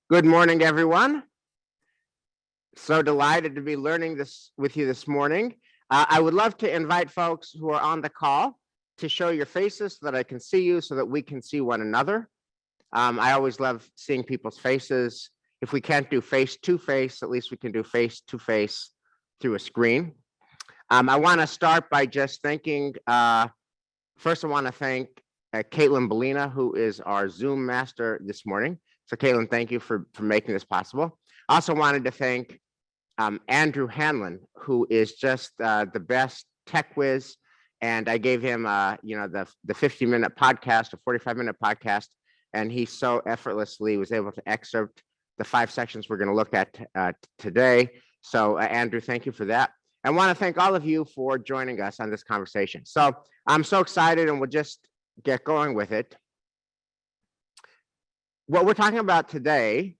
Good morning, everyone. So delighted to be learning this with you this morning. I would love to invite folks who are on the call to show your faces so that I can see you, so that we can see one another. I always love seeing people's faces. If we can't do face to face, at least we can do face to face through a screen. I want to start by just thanking, first I want to thank Caitlin Bellina, who is our Zoom master this morning. So Caitlin, thank you for making this possible. I also wanted to thank Andrew Hanlon, who is just the best tech whiz. And I gave him, the 50-minute podcast, a 45-minute podcast, and he so effortlessly was able to excerpt the 5 sections we're going to look at today. So Andrew, thank you for that. I want to thank all of you for joining us on this conversation. So I'm so excited, and we'll just get going with it. What we're talking about today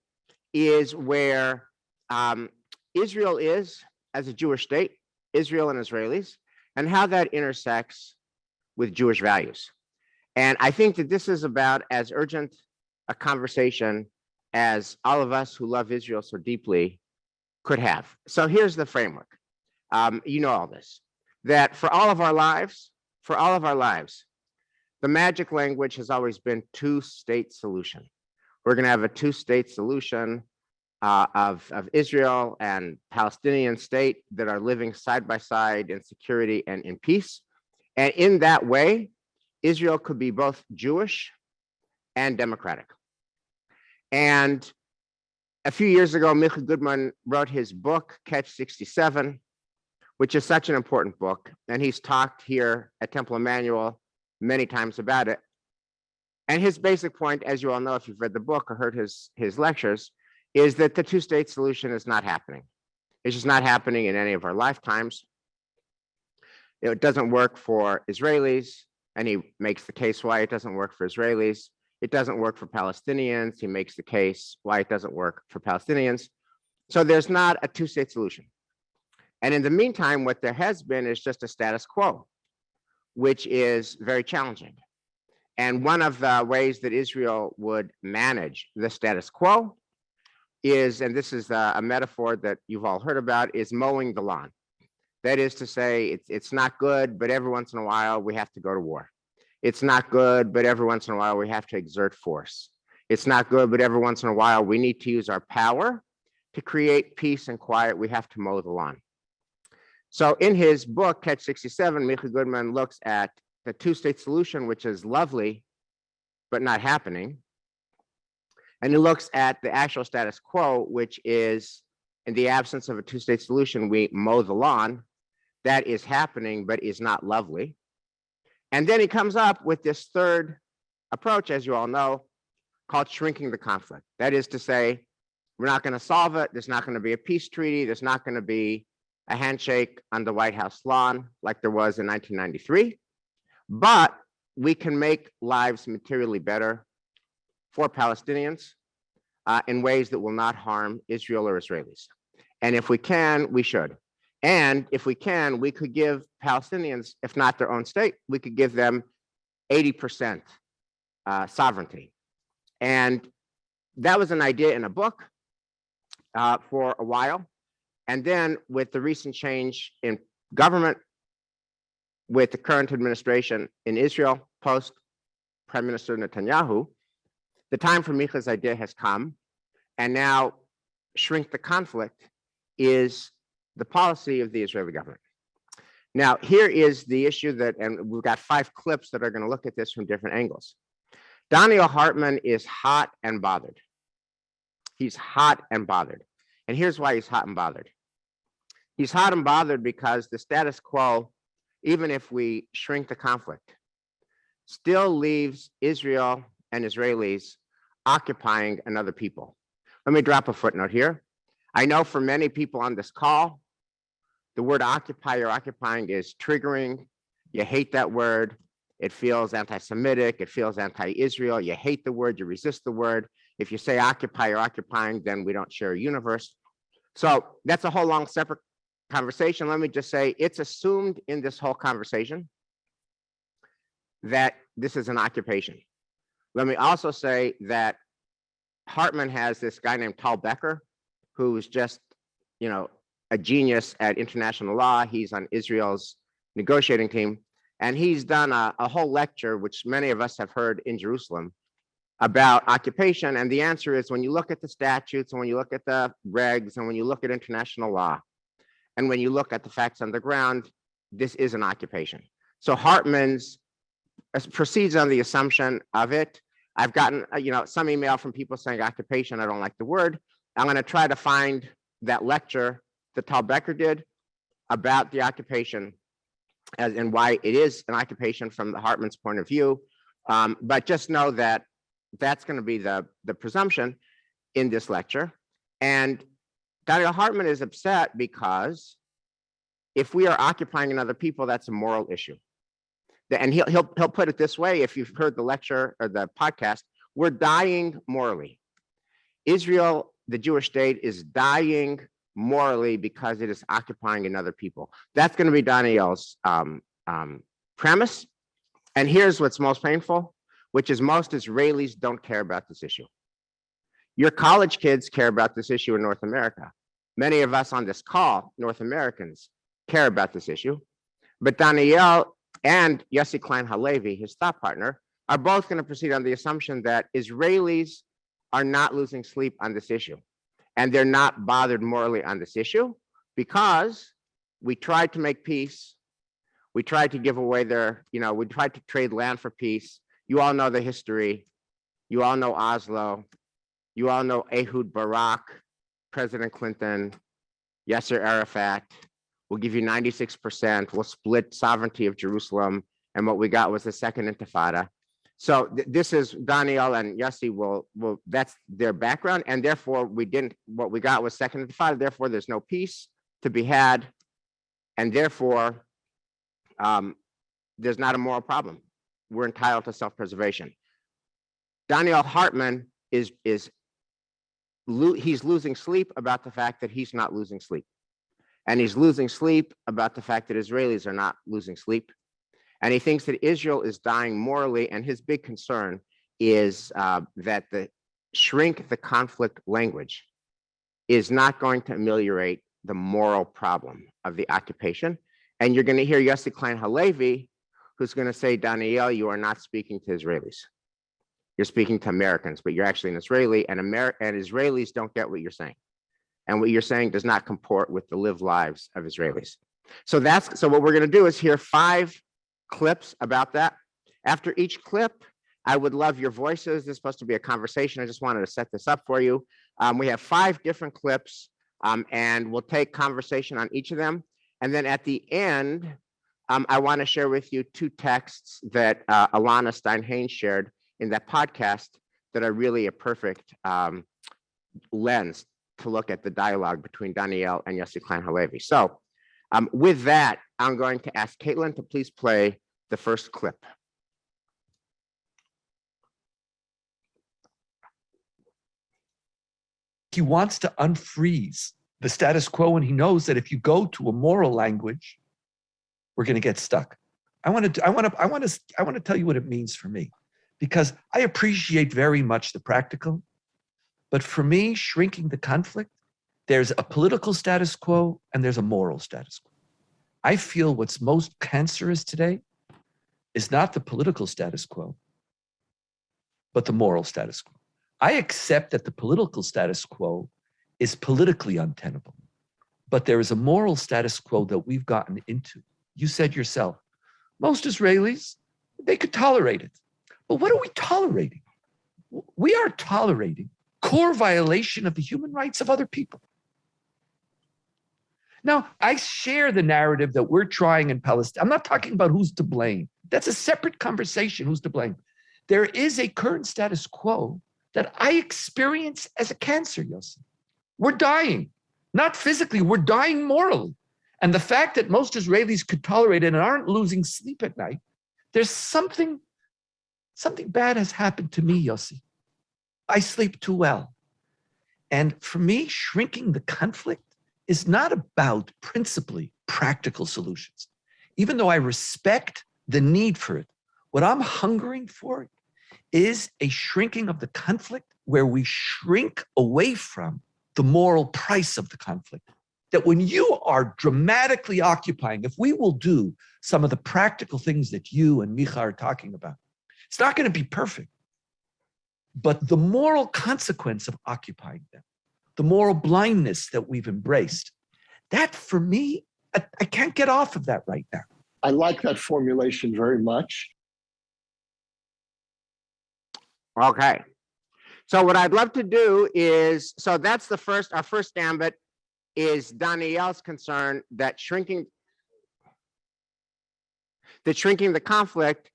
is where Israel is as a Jewish state, Israel and Israelis, and how that intersects with Jewish values. And I think that this is about as urgent a conversation as all of us who love Israel so deeply could have. So here's the framework. You know all this, that for all of our lives, the magic language has always been two-state solution. We're going to have a two-state solution of Israel and Palestinian state that are living side by side in security and in peace. And in that way, Israel could be both Jewish and democratic. And a few years ago, Michael Goodman wrote his book, Catch 67, which is such an important book. And he's talked here at Temple Emmanuel many times about it. And his basic point, as you all know, if you've read the book or heard his lectures, is that the two-state solution is not happening. It's just not happening in any of our lifetimes. It doesn't work for Israelis, and he makes the case why it doesn't work for Israelis. It doesn't work for Palestinians. He makes the case why it doesn't work for Palestinians. So there's not a two-state solution. And in the meantime, what there has been is just a status quo, which is very challenging. And one of the ways that Israel would manage the status quo is, and this is a metaphor that you've all heard about, is mowing the lawn. That is to say, it's not good, but every once in a while we have to go to war. It's not good, but every once in a while we have to exert force. It's not good, but every once in a while we need to use our power to create peace and quiet. We have to mow the lawn. So in his book, Catch 67, Michael Goodman looks at the two-state solution, which is lovely, but not happening. And he looks at the actual status quo, which is, in the absence of a two-state solution, we mow the lawn. That is happening, but is not lovely. And then he comes up with this third approach, as you all know, called shrinking the conflict. That is to say, we're not going to solve it. There's not going to be a peace treaty. There's not going to be a handshake on the White House lawn like there was in 1993. But we can make lives materially better for Palestinians in ways that will not harm Israel or Israelis. And if we can, we should. And if we can, we could give Palestinians, if not their own state, we could give them 80% sovereignty. And that was an idea in a book for a while. And then with the recent change in government, with the current administration in Israel, post Prime Minister Netanyahu, the time for Micha's idea has come. And now shrink the conflict is the policy of the Israeli government. Now, here is the issue that, and we've got 5 clips that are going to look at this from different angles. Daniel Hartman is hot and bothered. He's hot and bothered. And here's why he's hot and bothered. He's hot and bothered because the status quo, even if we shrink the conflict, still leaves Israel and Israelis occupying another people. Let me drop a footnote here. I know for many people on this call, the word occupy or occupying is triggering. You hate that word. It feels anti-Semitic. It feels anti-Israel. You hate the word. You resist the word. If you say occupy or occupying, then we don't share a universe. So that's a whole long separate conversation. Let me just say it's assumed in this whole conversation that this is an occupation. Let me also say that Hartman has this guy named Tal Becker, who's just, you know, a genius at international law. He's on Israel's negotiating team. And he's done a whole lecture, which many of us have heard in Jerusalem, about occupation. And the answer is, when you look at the statutes and when you look at the regs and when you look at international law and when you look at the facts on the ground, this is an occupation. So Hartman's proceeds on the assumption of it. I've gotten, some email from people saying occupation. I don't like the word. I'm going to try to find that lecture that Tal Becker did about the occupation and why it is an occupation from the Hartman's point of view. But just know that that's going to be the presumption in this lecture. And Daniel Hartman is upset because if we are occupying another people, that's a moral issue. And he'll put it this way, if you've heard the lecture or the podcast, we're dying morally. Israel, the Jewish state, is dying morally because it is occupying another people. That's going to be Daniel's premise. And here's what's most painful, which is most Israelis don't care about this issue. Your college kids care about this issue in North America. Many of us on this call, North Americans, care about this issue. But Daniel and Yossi Klein Halevi, his thought partner, are both going to proceed on the assumption that Israelis are not losing sleep on this issue. And they're not bothered morally on this issue because we tried to make peace. We tried to give away we tried to trade land for peace. You all know the history. You all know Oslo. You all know Ehud Barak, President Clinton, Yasser Arafat. We'll give you 96%. We'll split sovereignty of Jerusalem. And what we got was the second intifada. So this is Daniel and Yossi that's their background. And therefore what we got was second intifada. Therefore, there's no peace to be had. And therefore, there's not a moral problem. We're entitled to self-preservation. Daniel Hartman he's losing sleep about the fact that he's not losing sleep. And he's losing sleep about the fact that Israelis are not losing sleep. And he thinks that Israel is dying morally. And his big concern is that the shrink the conflict language is not going to ameliorate the moral problem of the occupation. And you're going to hear Yossi Klein Halevi, who's going to say, Daniel, you are not speaking to Israelis. You're speaking to Americans, but you're actually an Israeli, and Israelis don't get what you're saying. And what you're saying does not comport with the lived lives of Israelis. So what we're going to do is hear 5 clips about that. After each clip, I would love your voices. This is supposed to be a conversation. I just wanted to set this up for you. We have 5 different clips, and we'll take conversation on each of them. And then at the end, I want to share with you 2 texts that Alana Stein-Haynes shared in that podcast that are really a perfect lens to look at the dialogue between Daniel and Yossi Klein Halevi. So with that, I'm going to ask Caitlin to please play the first clip. He wants to unfreeze the status quo, and he knows that if you go to a moral language, we're going to get stuck. I want to tell you what it means for me, because I appreciate very much the practical, but for me, shrinking the conflict, there's a political status quo and there's a moral status quo. I feel what's most cancerous today is not the political status quo, but the moral status quo. I accept that the political status quo is politically untenable, but there is a moral status quo that we've gotten into. You said yourself, most Israelis, they could tolerate it. But what are we tolerating? We are tolerating core violation of the human rights of other people. Now, I share the narrative that we're trying in Palestine. I'm not talking about who's to blame. That's a separate conversation, who's to blame. There is a current status quo that I experience as a cancer, Yossi. We're dying, not physically, we're dying morally. And the fact that most Israelis could tolerate it and aren't losing sleep at night, there's something bad has happened to me, Yossi. I sleep too well. And for me, shrinking the conflict is not about principally practical solutions. Even though I respect the need for it, what I'm hungering for is a shrinking of the conflict where we shrink away from the moral price of the conflict. That when you are dramatically occupying, if we will do some of the practical things that you and Micha are talking about, it's not going to be perfect. But the moral consequence of occupying them, the moral blindness that we've embraced, that for me, I can't get off of that right now. I like that formulation very much. Okay. So what I'd love to do is, so that's our first gambit is Danielle's concern that shrinking the conflict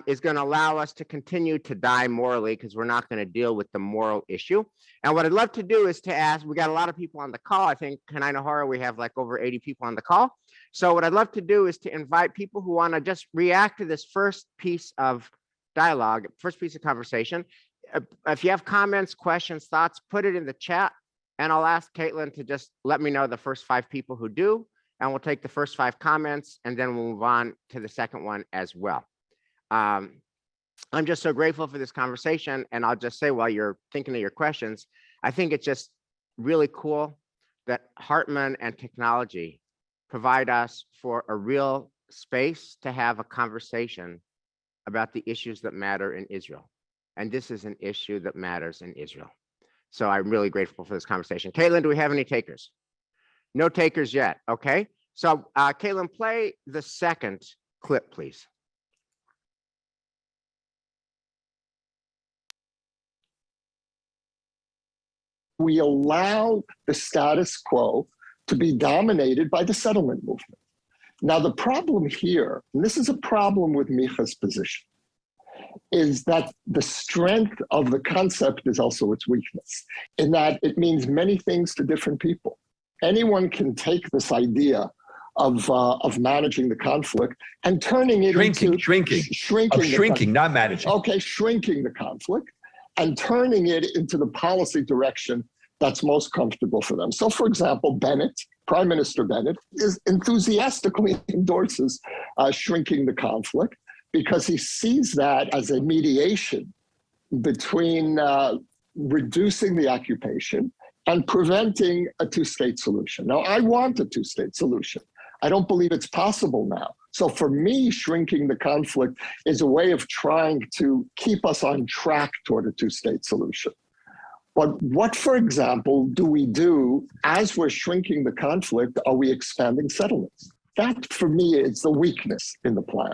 is going to allow us to continue to die morally because we're not going to deal with the moral issue. And what I'd love to do is to ask, we got a lot of people on the call. I think Kanai Horror, we have like over 80 people on the call. So what I'd love to do is to invite people who want to just react to this first piece of dialogue, first piece of conversation. If you have comments, questions, thoughts, put it in the chat. And I'll ask Caitlin to just let me know the first 5 people who do, and we'll take the first 5 comments, and then we'll move on to the second one as well. I'm just so grateful for this conversation, and I'll just say while you're thinking of your questions, I think it's just really cool that Hartman and technology provide us for a real space to have a conversation about the issues that matter in Israel. And this is an issue that matters in Israel. So I'm really grateful for this conversation. Caitlin, do we have any takers? No takers yet. Okay. So Caitlin, play the second clip, please. We allow the status quo to be dominated by the settlement movement. Now, the problem here, and this is a problem with Micha's position, is that the strength of the concept is also its weakness, in that it means many things to different people. Anyone can take this idea of managing the conflict and turning it into shrinking, not managing. Okay, shrinking the conflict and turning it into the policy direction that's most comfortable for them. So, for example, Prime Minister Bennett enthusiastically endorses shrinking the conflict, because he sees that as a mediation between reducing the occupation and preventing a two-state solution. Now, I want a two-state solution. I don't believe it's possible now. So for me, shrinking the conflict is a way of trying to keep us on track toward a two-state solution. But what, for example, do we do as we're shrinking the conflict? Are we expanding settlements? That, for me, is the weakness in the plan.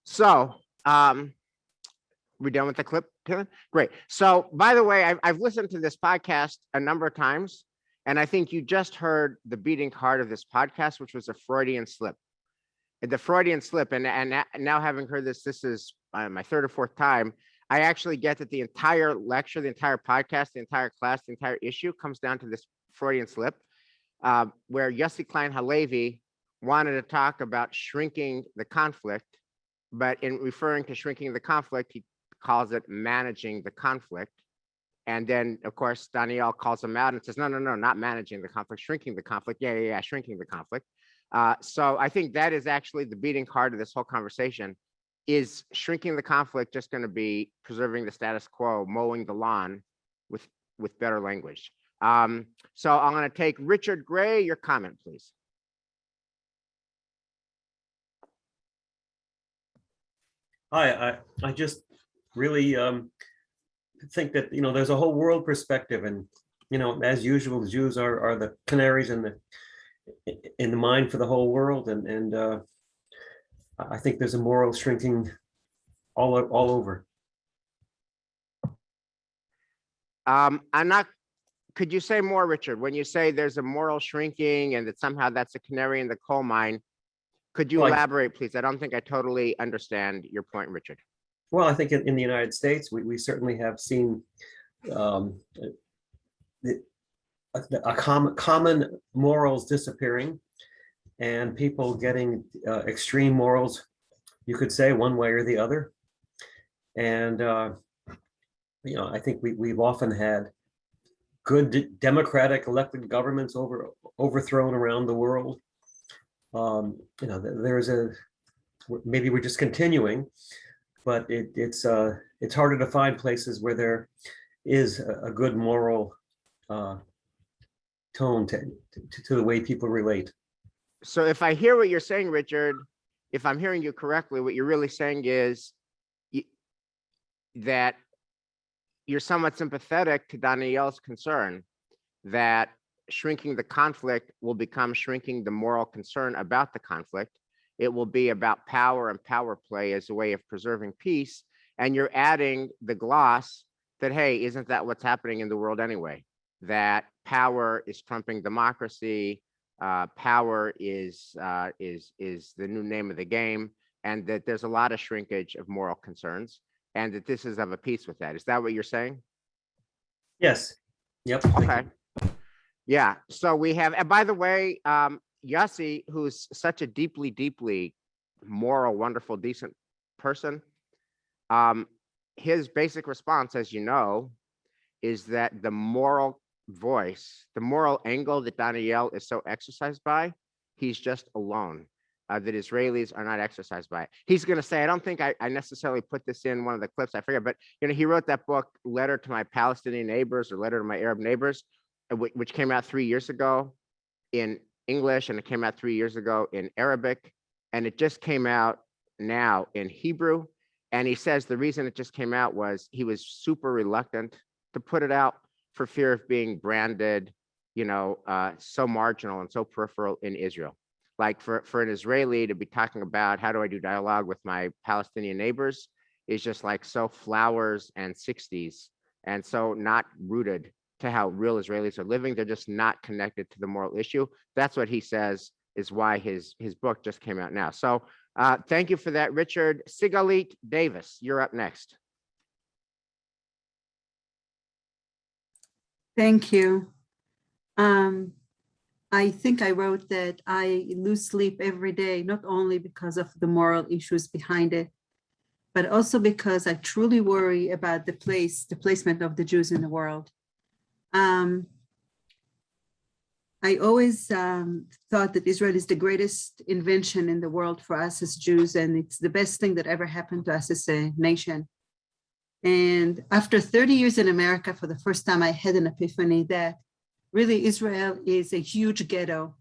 So, we done with the clip, Caitlin? Great. So, by the way, I've listened to this podcast a number of times, and I think you just heard the beating heart of this podcast, which was a Freudian slip. The Freudian slip, and now having heard this is my 3rd or 4th time, I actually get that the entire lecture, the entire podcast, the entire class, the entire issue comes down to this Freudian slip, where Yossi Klein Halevi wanted to talk about shrinking the conflict, but in referring to shrinking the conflict, he calls it managing the conflict. And then, of course, Danielle calls him out and says, no, not managing the conflict, shrinking the conflict. Yeah, shrinking the conflict. So I think that is actually the beating heart of this whole conversation. Is shrinking the conflict just going to be preserving the status quo, mowing the lawn with better language? So I'm going to take Richard Gray, your comment, please. Hi, I just really think that, there's a whole world perspective, and, as usual, the Jews are the canaries in the mine for the whole world. And I think there's a moral shrinking all over. Could you say more, Richard, when you say there's a moral shrinking and that somehow that's a canary in the coal mine? Could you elaborate, please? I don't think I totally understand your point, Richard. Well, I think in the United States, we certainly have seen a common morals disappearing, and people getting extreme morals, you could say, one way or the other. And I think we've often had good democratic elected governments overthrown around the world. There's maybe we're just continuing, but it's harder to find places where there is a good moral tone to the way people relate. So if I hear what you're saying, Richard, if I'm hearing you correctly, what you're really saying is that you're somewhat sympathetic to Danielle's concern that shrinking the conflict will become shrinking the moral concern about the conflict. It will be about power and power play as a way of preserving peace. And you're adding the gloss that, hey, isn't that what's happening in the world anyway? That power is trumping democracy. Power is the new name of the game, and that there's a lot of shrinkage of moral concerns, and that this is of a piece with that. Is that what you're saying? Yes. Yep. Thank Okay. you. Yeah. So we have, and by the way, Yossi, who's such a deeply, deeply moral, wonderful, decent person, his basic response, as you know, is that the moral voice, the moral angle that Danielle is so exercised by, he's just alone. That Israelis are not exercised by it. He's going to say, I don't think I necessarily put this in one of the clips, I forget, but he wrote that book, Letter to My Palestinian Neighbors or Letter to My Arab Neighbors, which came out 3 years ago in English, and it came out 3 years ago in Arabic, and it just came out now in Hebrew. And he says the reason it just came out was he was super reluctant to put it out for fear of being branded, so marginal and so peripheral in Israel. Like for an Israeli to be talking about how do I do dialogue with my Palestinian neighbors is just like so flowers and 60s, and so not rooted to how real Israelis are living. They're just not connected to the moral issue. That's what he says is why his book just came out now. So thank you for that, Richard. Sigalit Davis, you're up next. Thank you. I think I wrote that I lose sleep every day, not only because of the moral issues behind it, but also because I truly worry about the placement of the Jews in the world. I always thought that Israel is the greatest invention in the world for us as Jews, and it's the best thing that ever happened to us as a nation. And after 30 years in America, for the first time, I had an epiphany that really Israel is a huge ghetto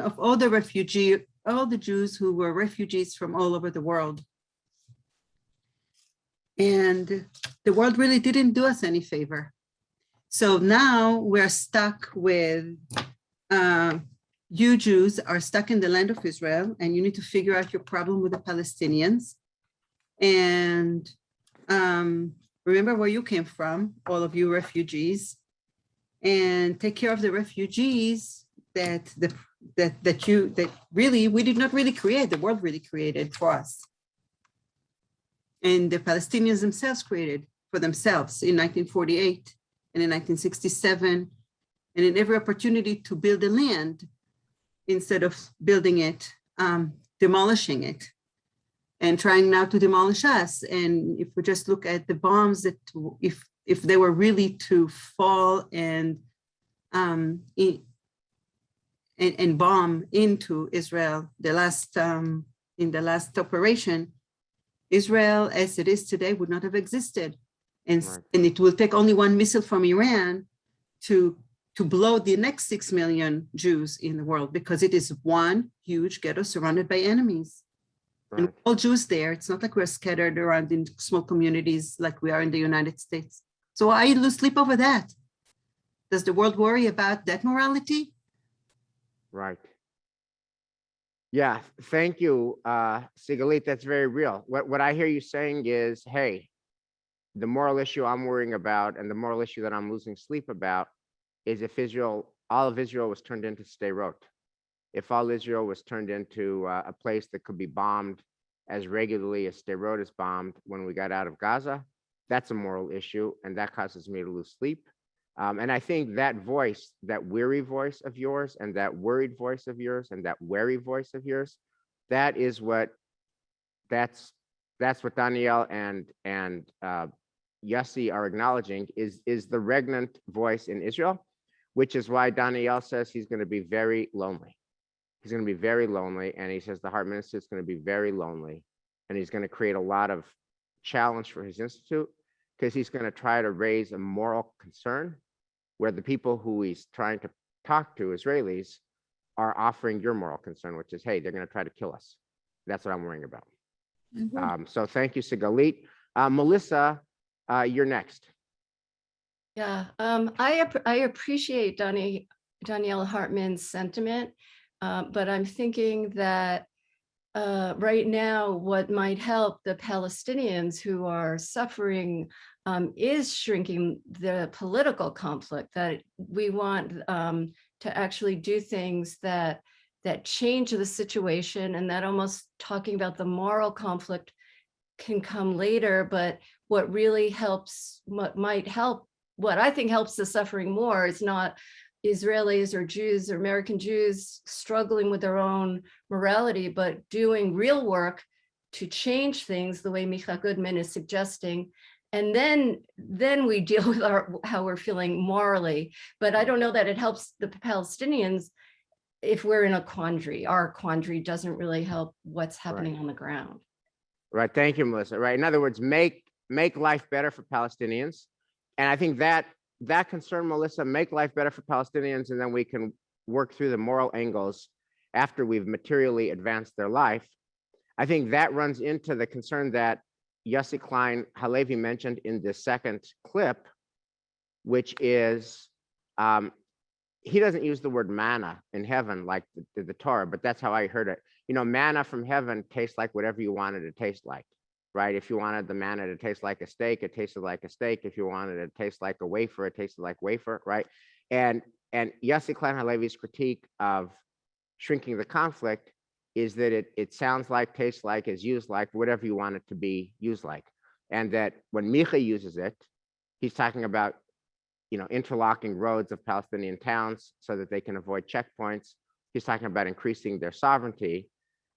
of all the Jews who were refugees from all over the world. And the world really didn't do us any favor. So now we're stuck with, you Jews are stuck in the land of Israel, and you need to figure out your problem with the Palestinians. And remember where you came from, all of you refugees, and take care of the refugees that really we did not really create, the world really created for us. And the Palestinians themselves created for themselves in 1948 and in 1967, and in every opportunity to build the land instead of building it, demolishing it, and trying now to demolish us. And if we just look at the bombs that, if they were really to fall and bomb into Israel, in the last operation, Israel as it is today would not have existed. And, Right. and it will take only one missile from Iran to blow the next 6 million Jews in the world, because it is one huge ghetto surrounded by enemies. Right. And we're all Jews there. It's not like we're scattered around in small communities like we are in the United States. So I lose sleep over that. Does the world worry about that morality? Right. Yeah, thank you, Sigalit. That's very real. What I hear you saying is, hey, the moral issue I'm worrying about and the moral issue that I'm losing sleep about is if all of Israel was turned into Sderot. If all Israel was turned into a place that could be bombed as regularly as Sderot is bombed when we got out of Gaza, that's a moral issue, and that causes me to lose sleep. And I think that voice, that weary voice of yours, and that worried voice of yours, and that wary voice of yours, that's what Danielle and Yossi are acknowledging is the regnant voice in Israel, which is why Danielle says he's going to be very lonely. He's going to be very lonely, and he says the Hartman Institute is going to be very lonely, and he's going to create a lot of challenge for his institute, because he's going to try to raise a moral concern where the people who he's trying to talk to, Israelis, are offering your moral concern, which is, hey, they're going to try to kill us. That's what I'm worrying about. So thank you, Sigalit. Melissa, you're next. Yeah, I appreciate Danielle Hartman's sentiment, but I'm thinking that right now, what might help the Palestinians who are suffering is shrinking the political conflict, that we want to actually do things that change the situation, and that almost talking about the moral conflict can come later. But what really helps, what I think helps the suffering more is not Israelis or Jews or American Jews struggling with their own morality, but doing real work to change things the way Micha Goodman is suggesting. And then we deal with how we're feeling morally. But I don't know that it helps the Palestinians if we're in a quandary. Our quandary doesn't really help what's happening on the ground. Right. Thank you, Melissa. Right. In other words, make life better for Palestinians. And I think that concern, Melissa, make life better for Palestinians, and then we can work through the moral angles after we've materially advanced their life. I think that runs into the concern that Yossi Klein Halevi mentioned in the second clip, which is he doesn't use the word manna in heaven like the Torah, but that's how I heard it. You know, manna from heaven tastes like whatever you want it to taste like. Right? If you wanted the manna to taste like a steak, it tasted like a steak. If you wanted it to taste like a wafer, it tasted like wafer, right? And Yossi Klein Halevi's critique of shrinking the conflict is that it sounds like, tastes like, is used like, whatever you want it to be used like. And that when Micha uses it, he's talking about, you know, interlocking roads of Palestinian towns so that they can avoid checkpoints. He's talking about increasing their sovereignty.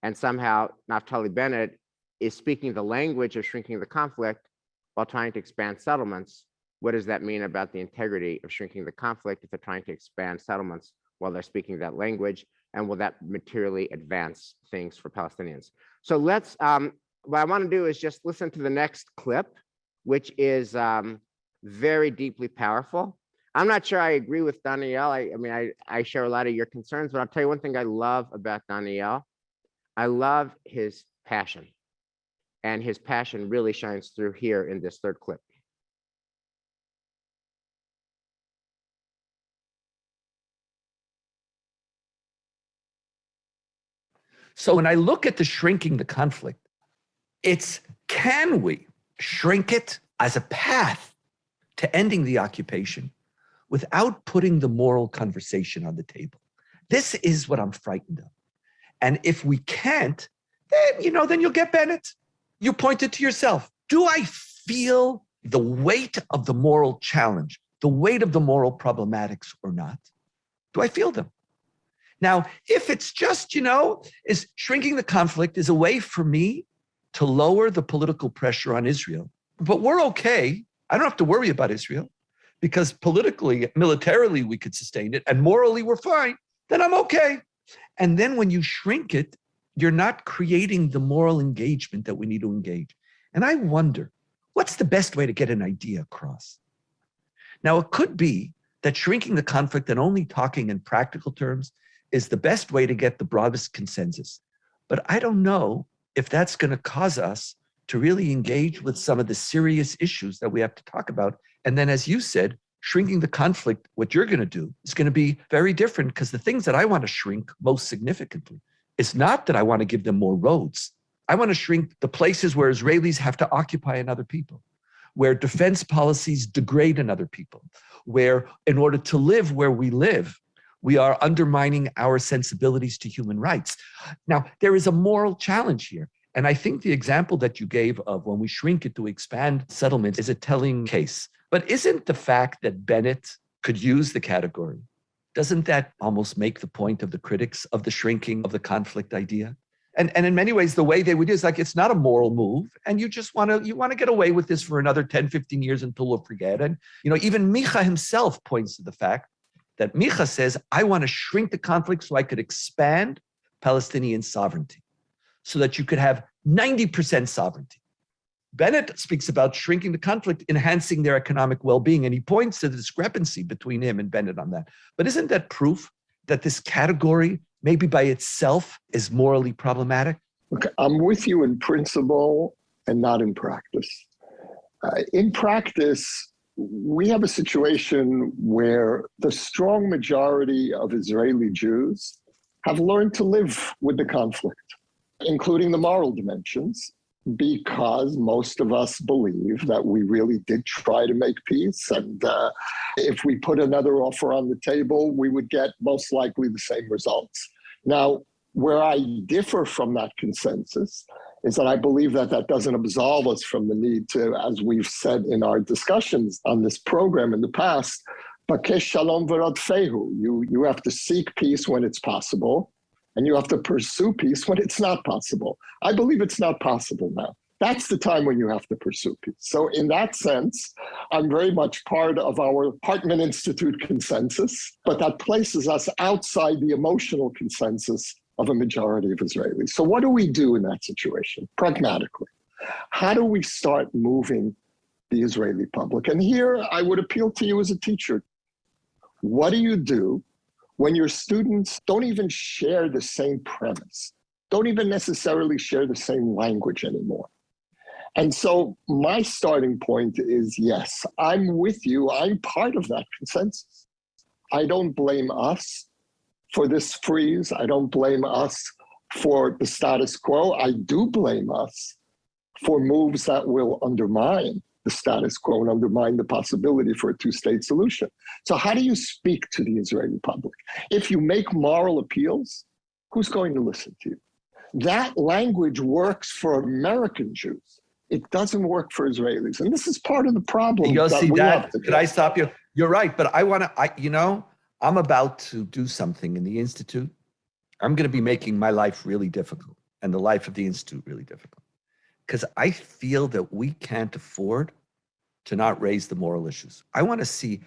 And somehow Naftali Bennett is speaking the language of shrinking the conflict while trying to expand settlements. What does that mean about the integrity of shrinking the conflict if they're trying to expand settlements while they're speaking that language? And will that materially advance things for Palestinians? So let's, what I want to do is just listen to the next clip, which is very deeply powerful. I'm not sure I agree with Danielle. I share a lot of your concerns, but I'll tell you one thing I love about Danielle. I love his passion. And his passion really shines through here in this third clip. So when I look at the shrinking the conflict, it's, can we shrink it as a path to ending the occupation without putting the moral conversation on the table? This is what I'm frightened of. And if we can't, then, then you'll get Bennett. You pointed to yourself. Do I feel the weight of the moral challenge, the weight of the moral problematics or not? Do I feel them? Now, if it's just, is shrinking the conflict is a way for me to lower the political pressure on Israel, but we're okay. I don't have to worry about Israel because politically, militarily, we could sustain it and morally we're fine, then I'm okay. And then when you shrink it, you're not creating the moral engagement that we need to engage. And I wonder, what's the best way to get an idea across? Now, it could be that shrinking the conflict and only talking in practical terms is the best way to get the broadest consensus. But I don't know if that's going to cause us to really engage with some of the serious issues that we have to talk about. And then, as you said, shrinking the conflict, what you're going to do is going to be very different, because the things that I want to shrink most significantly, it's not that I want to give them more roads. I want to shrink the places where Israelis have to occupy another people, where defense policies degrade another people, where in order to live where we live, we are undermining our sensibilities to human rights. Now, there is a moral challenge here. And I think the example that you gave of when we shrink it to expand settlements is a telling case. But isn't the fact that Bennett could use the category, doesn't that almost make the point of the critics of the shrinking of the conflict idea? And in many ways, the way they would do is like, it's not a moral move. And you just want to get away with this for another 10, 15 years until we'll forget. And, even Micha himself points to the fact that Micha says, I want to shrink the conflict so I could expand Palestinian sovereignty, so that you could have 90% sovereignty. Bennett speaks about shrinking the conflict, enhancing their economic well-being, and he points to the discrepancy between him and Bennett on that. But isn't that proof that this category, maybe by itself, is morally problematic? Okay, I'm with you in principle and not in practice. In practice, we have a situation where the strong majority of Israeli Jews have learned to live with the conflict, including the moral dimensions, because most of us believe that we really did try to make peace. And if we put another offer on the table, we would get most likely the same results. Now, where I differ from that consensus is that I believe that that doesn't absolve us from the need to, as we've said in our discussions on this program in the past, bakesh shalom v'radfehu. You have to seek peace when it's possible, and you have to pursue peace when it's not possible. I believe it's not possible now. That's the time when you have to pursue peace. So in that sense, I'm very much part of our Hartman Institute consensus, but that places us outside the emotional consensus of a majority of Israelis. So what do we do in that situation, pragmatically? How do we start moving the Israeli public? And here I would appeal to you as a teacher. What do you do when your students don't even share the same premise, don't even necessarily share the same language anymore? And so my starting point is, yes, I'm with you. I'm part of that consensus. I don't blame us for this freeze. I don't blame us for the status quo. I do blame us for moves that will undermine the status quo and undermine the possibility for a two-state solution. So how do you speak to the Israeli public? If you make moral appeals, who's going to listen to you? That language works for American Jews. It doesn't work for Israelis. And this is part of the problem. You'll see that. Could I stop you? You're right. But I'm about to do something in the Institute. I'm going to be making my life really difficult and the life of the Institute really difficult, because I feel that we can't afford to not raise the moral issues. I want to see,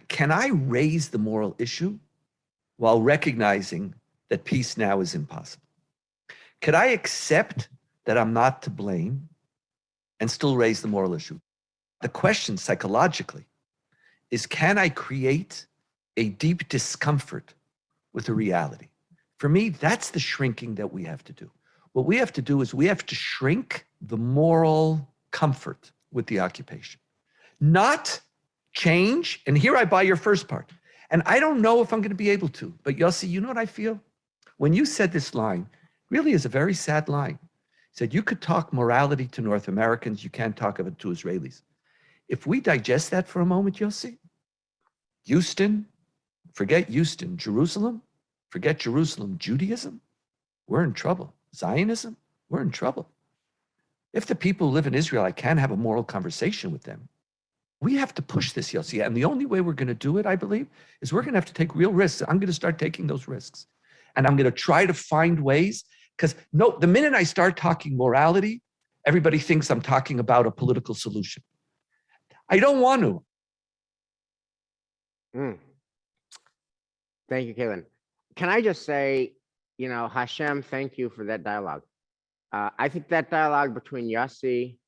can I raise the moral issue while recognizing that peace now is impossible? Could I accept that I'm not to blame and still raise the moral issue? The question psychologically is, can I create a deep discomfort with a reality? For me, that's the shrinking that we have to do. What we have to do is we have to shrink the moral comfort with the occupation, not change. And here I buy your first part. And I don't know if I'm going to be able to, but Yossi, you know what I feel? When you said this line, really is a very sad line. You said you could talk morality to North Americans, you can't talk of it to Israelis. If we digest that for a moment, Yossi, Houston, forget Houston, Jerusalem, forget Jerusalem, Judaism, we're in trouble. Zionism, we're in trouble. If the people who live in Israel, I can't have a moral conversation with them, we have to push this, Yossi. And the only way we're going to do it, I believe, is we're going to have to take real risks. I'm going to start taking those risks. And I'm going to try to find ways, because the minute I start talking morality, everybody thinks I'm talking about a political solution. I don't want to. Thank you, Caitlin. Can I just say, Hashem, thank you for that dialogue. I think that dialogue between Yossi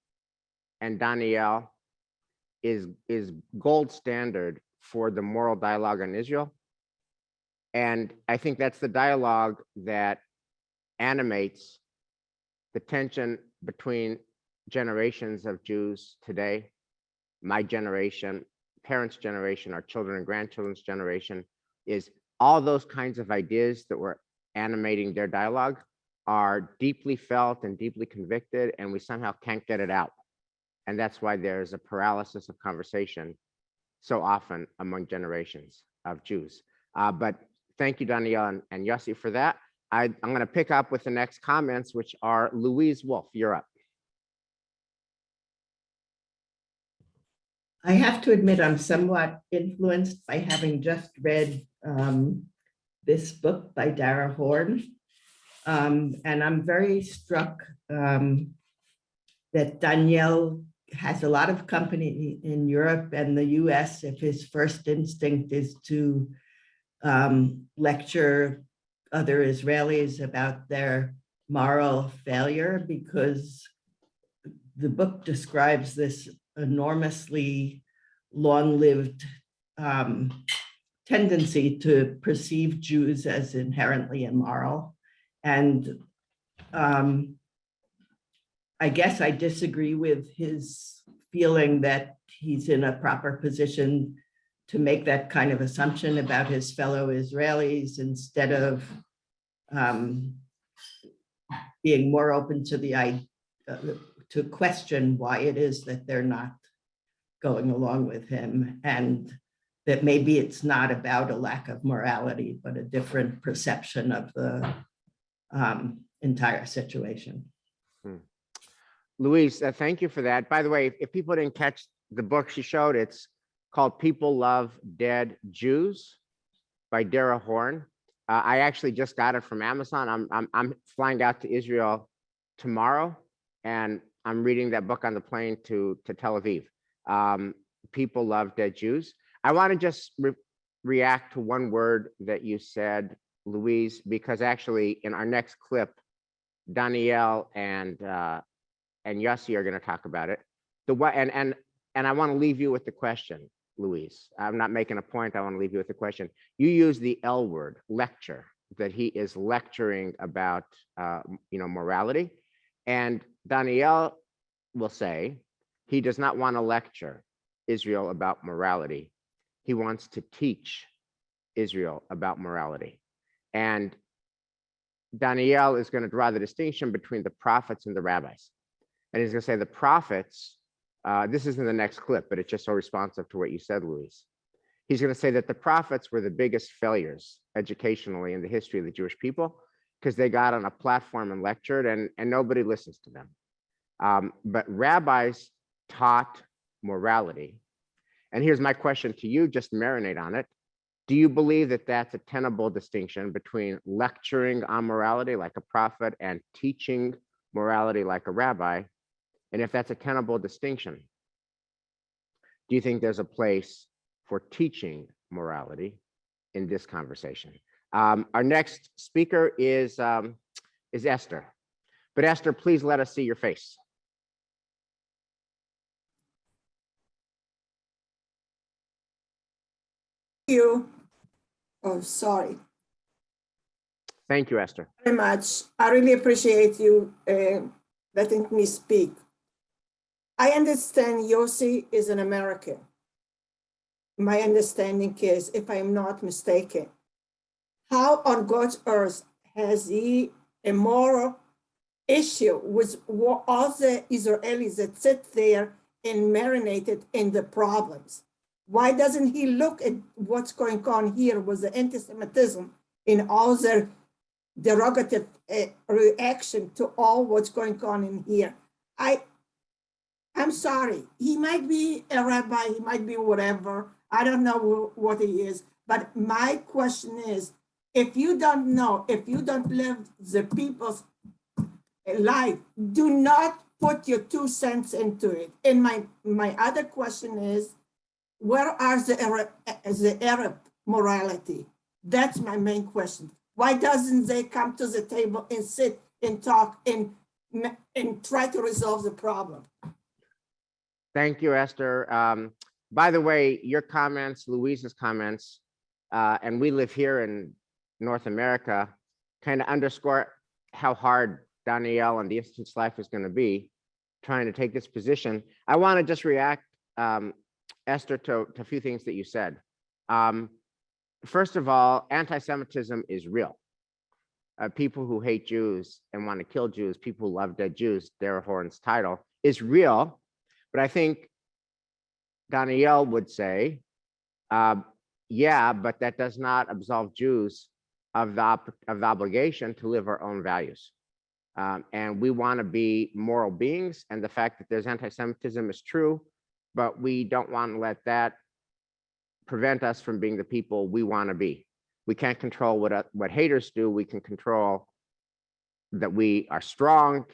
and Danielle is gold standard for the moral dialogue on Israel. And I think that's the dialogue that animates the tension between generations of Jews today, my generation, parents' generation, our children and grandchildren's generation, is all those kinds of ideas that were animating their dialogue are deeply felt and deeply convicted, and we somehow can't get it out. And that's why there's a paralysis of conversation so often among generations of Jews. But thank you, Danielle and Yossi, for that. I'm going to pick up with the next comments, which are Louise Wolf. You're up. I have to admit, I'm somewhat influenced by having just read this book by Dara Horn. And I'm very struck that Danielle has a lot of company in Europe and the US if his first instinct is to lecture other Israelis about their moral failure, because the book describes this enormously long-lived tendency to perceive Jews as inherently immoral. And I guess I disagree with his feeling that he's in a proper position to make that kind of assumption about his fellow Israelis instead of being more open to the idea to question why it is that they're not going along with him, and that maybe it's not about a lack of morality, but a different perception of the entire situation. Louise, thank you for that. By the way, if people didn't catch the book she showed, it's called People Love Dead Jews by Dara Horn. I actually just got it from Amazon. I'm flying out to Israel tomorrow, and I'm reading that book on the plane to Tel Aviv. People Love Dead Jews. I want to just react to one word that you said, Louise, because actually in our next clip, Danielle and Yossi are going to talk about it. And I want to leave you with the question, Louise. I'm not making a point. I want to leave you with the question. You use the L word, lecture, that he is lecturing about morality. And Danielle will say he does not want to lecture Israel about morality. He wants to teach Israel about morality. And Danielle is going to draw the distinction between the prophets and the rabbis. And he's going to say the prophets, this is in the next clip, but it's just so responsive to what you said, Louise. He's going to say that the prophets were the biggest failures educationally in the history of the Jewish people because they got on a platform and lectured and nobody listens to them. But rabbis taught morality. And here's my question to you, just marinate on it. Do you believe that that's a tenable distinction between lecturing on morality like a prophet and teaching morality like a rabbi? And if that's a tenable distinction, do you think there's a place for teaching morality in this conversation? Our next speaker is Esther. But Esther, please let us see your face. You. Oh, sorry. Thank you, Esther. Very much. I really appreciate you letting me speak. I understand Yossi is an American. My understanding is, if I'm not mistaken, how on God's earth has he a moral issue with all the Israelis that sit there and marinated in the problems? Why doesn't he look at what's going on here with the anti-Semitism in all their derogative reaction to all what's going on in here? I'm sorry, he might be a rabbi, he might be whatever, I don't know what he is, but my question is, if you don't know, if you don't live the people's life, do not put your 2 cents into it. And my other question is, where are the Arab morality? That's my main question. Why doesn't they come to the table and sit and talk and try to resolve the problem? Thank you, Esther. By the way, your comments, Louise's comments, and we live here in North America, kind of underscore how hard Danielle and the Institute's life is going to be trying to take this position. I want to just react, Esther, to a few things that you said. First of all, anti-Semitism is real. People who hate Jews and want to kill Jews, people who love dead Jews, Dara Horn's title, is real. But I think Danielle would say, yeah, but that does not absolve Jews of the obligation to live our own values. And we want to be moral beings. And the fact that there's anti-Semitism is true, but we don't want to let that prevent us from being the people we want to be. We can't control what haters do. We can control that we are strong.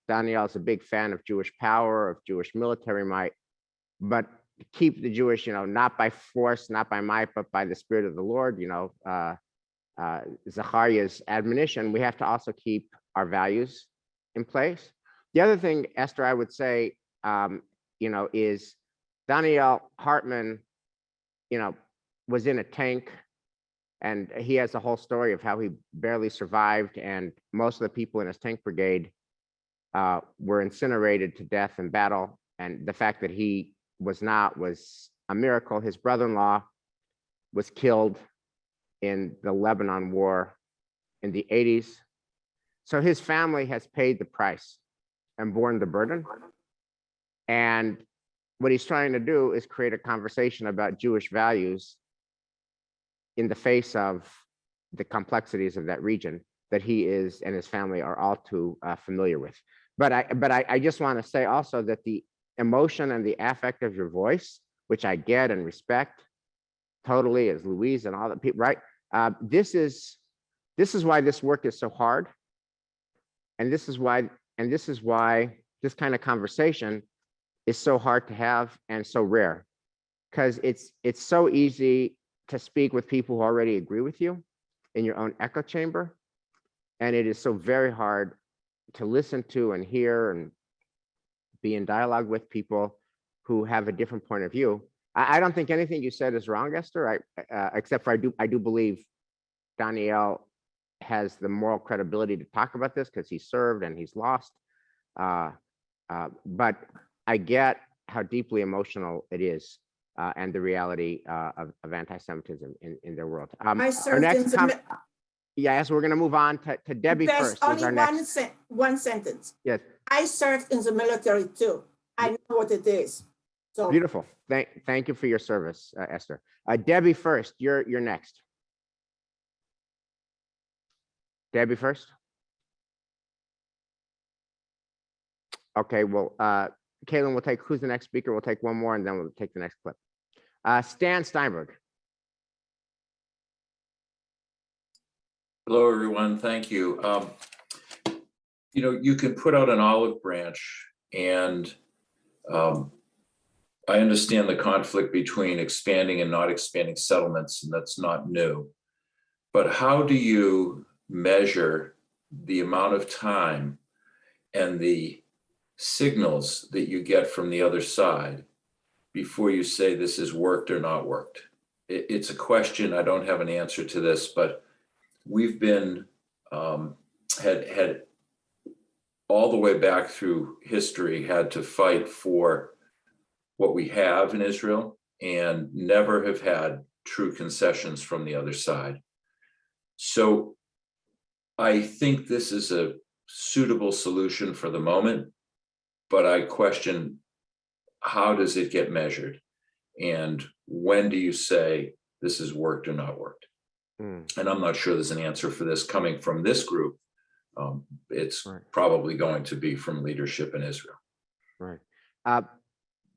Danielle's a big fan of Jewish power, of Jewish military might, but keep the Jewish, not by force, not by might, but by the Spirit of the Lord, Zechariah's admonition, we have to also keep our values in place. The other thing, Esther, I would say, is Daniel Hartman, was in a tank, and he has a whole story of how he barely survived, and most of the people in his tank brigade were incinerated to death in battle. And the fact that he was not was a miracle. His brother-in-law was killed in the Lebanon war in the 80s. So his family has paid the price and borne the burden. And what he's trying to do is create a conversation about Jewish values in the face of the complexities of that region that he is and his family are all too familiar with. But I just want to say also that the emotion and the affect of your voice, which I get and respect totally, as Louise and all the people, right? This is why this work is so hard. And this is why this kind of conversation is so hard to have and so rare, because it's so easy to speak with people who already agree with you in your own echo chamber. And it is so very hard to listen to and hear and be in dialogue with people who have a different point of view. I don't think anything you said is wrong, Esther, except for I do believe Daniel has the moral credibility to talk about this because he served and he's lost. But I get how deeply emotional it is and the reality of anti-Semitism in their world. I served in the Yes, we're going to move on to Debbie There's first. only one sentence. Yes, I served in the military too. I know what it is. So beautiful. Thank you for your service, Esther. Debbie first. You're next. Debbie first. Okay, well, Caitlin, we'll take who's the next speaker. We'll take one more and then we'll take the next clip. Stan Steinberg. Hello, everyone. Thank you. You can put out an olive branch, and I understand the conflict between expanding and not expanding settlements, and that's not new. But how do you measure the amount of time and the signals that you get from the other side before you say this has worked or not worked? It's a question. I don't have an answer to this, but we've been had all the way back through history had to fight for what we have in Israel and never have had true concessions from the other side. So I think this is a suitable solution for the moment, but I question, how does it get measured? And when do you say this has worked or not worked? And I'm not sure there's an answer for this coming from this group. It's probably going to be from leadership in Israel. Right.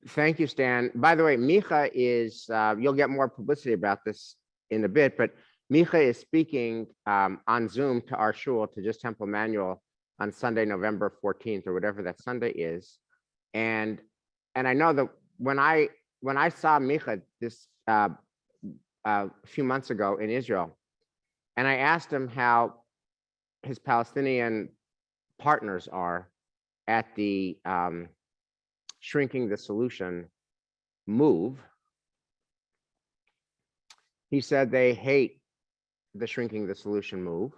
Thank you, Stan. By the way, Micha is, you'll get more publicity about this in a bit, but Micha is speaking on Zoom to our shul, to Just Temple Manual, on Sunday, November 14th, or whatever that Sunday is. And I know that when I saw Micha this a few months ago in Israel, and I asked him how his Palestinian partners are at the Shrinking the Solution move, he said they hate the Shrinking the Solution move.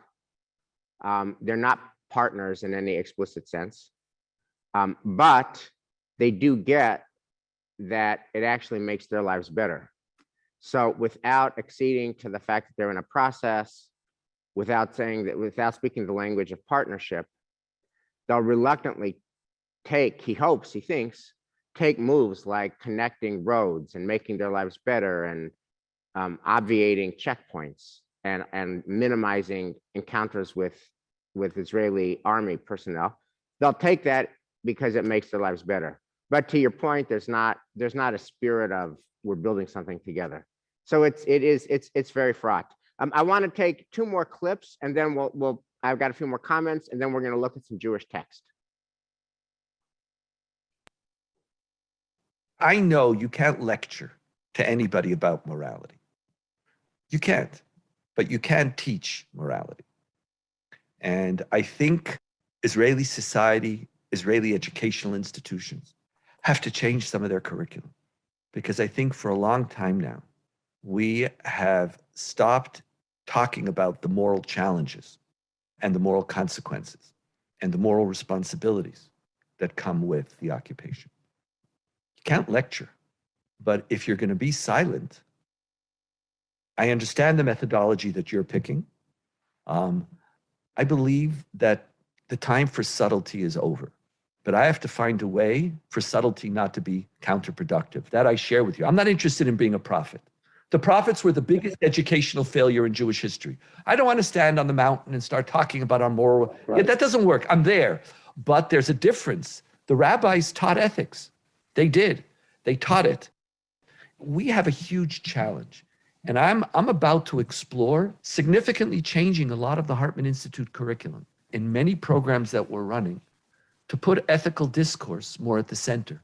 They're not partners in any explicit sense, but they do get that it actually makes their lives better. So without acceding to the fact that they're in a process, without speaking the language of partnership, they'll reluctantly take moves like connecting roads and making their lives better and obviating checkpoints and minimizing encounters with Israeli army personnel. They'll take that because it makes their lives better. But to your point, there's not a spirit of we're building something together. So it's very fraught. I want to take two more clips, and then I've got a few more comments, and then we're going to look at some Jewish text. I know you can't lecture to anybody about morality. You can't, but you can teach morality. And I think Israeli society Israeli educational institutions have to change some of their curriculum. Because I think for a long time now, we have stopped talking about the moral challenges and the moral consequences and the moral responsibilities that come with the occupation. You can't lecture, but if you're going to be silent, I understand the methodology that you're picking. I believe that the time for subtlety is over, but I have to find a way for subtlety not to be counterproductive. That I share with you. I'm not interested in being a prophet. The prophets were the biggest educational failure in Jewish history. I don't want to stand on the mountain and start talking about our moral. Right. Yeah, that doesn't work. I'm there. But there's a difference. The rabbis taught ethics. They did. They taught it. We have a huge challenge. And I'm about to explore significantly changing a lot of the Hartman Institute curriculum in many programs that we're running to put ethical discourse more at the center.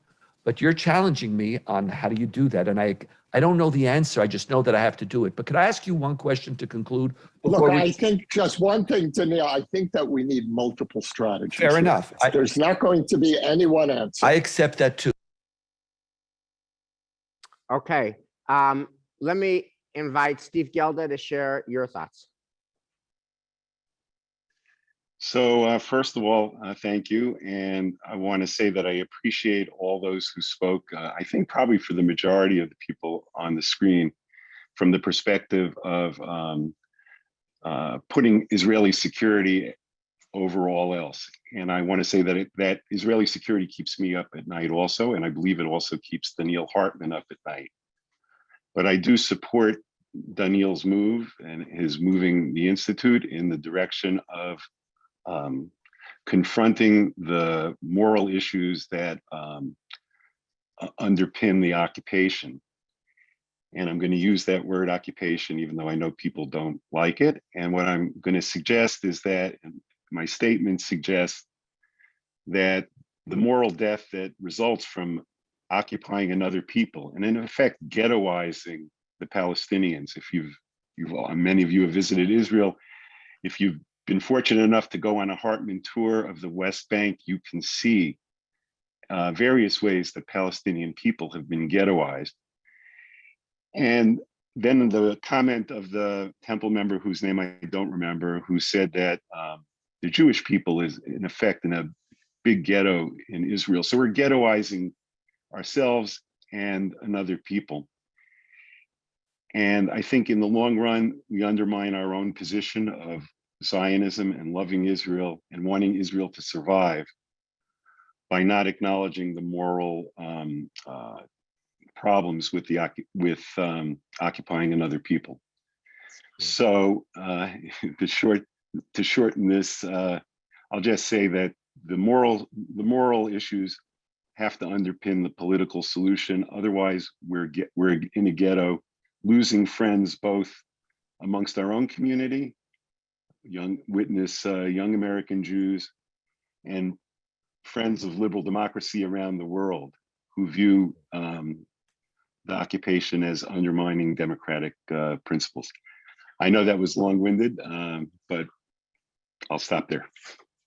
But you're challenging me on how do you do that? And I don't know the answer. I just know that I have to do it. But could I ask you one question to conclude? Look, I think just one thing, Danielle, I think that we need multiple strategies. Fair here. enough. There's not going to be any one answer. I accept that too. Okay, let me invite Steve Gelda to share your thoughts. So first of all, thank you. And I want to say that I appreciate all those who spoke. I think probably for the majority of the people on the screen, from the perspective of putting Israeli security over all else. And I want to say that that Israeli security keeps me up at night also, and I believe it also keeps Daniel Hartman up at night. But I do support Daniel's move and his moving the Institute in the direction of confronting the moral issues that underpin the occupation. And I'm going to use that word occupation, even though I know people don't like it. And what I'm going to suggest is that my statement suggests that the moral death that results from occupying another people and in effect ghettoizing the Palestinians. If many of you have visited Israel, if you've been fortunate enough to go on a Hartman tour of the West Bank, you can see various ways that Palestinian people have been ghettoized. And then the comment of the temple member, whose name I don't remember, who said that the Jewish people is in effect in a big ghetto in Israel. So we're ghettoizing ourselves and another people. And I think in the long run, we undermine our own position of Zionism and loving Israel and wanting Israel to survive by not acknowledging the moral problems with occupying another people. So to shorten this, I'll just say that the moral issues have to underpin the political solution. Otherwise, we're in a ghetto, losing friends both amongst our own community, young American Jews, and friends of liberal democracy around the world who view the occupation as undermining democratic principles. I know that was long-winded, but I'll stop there.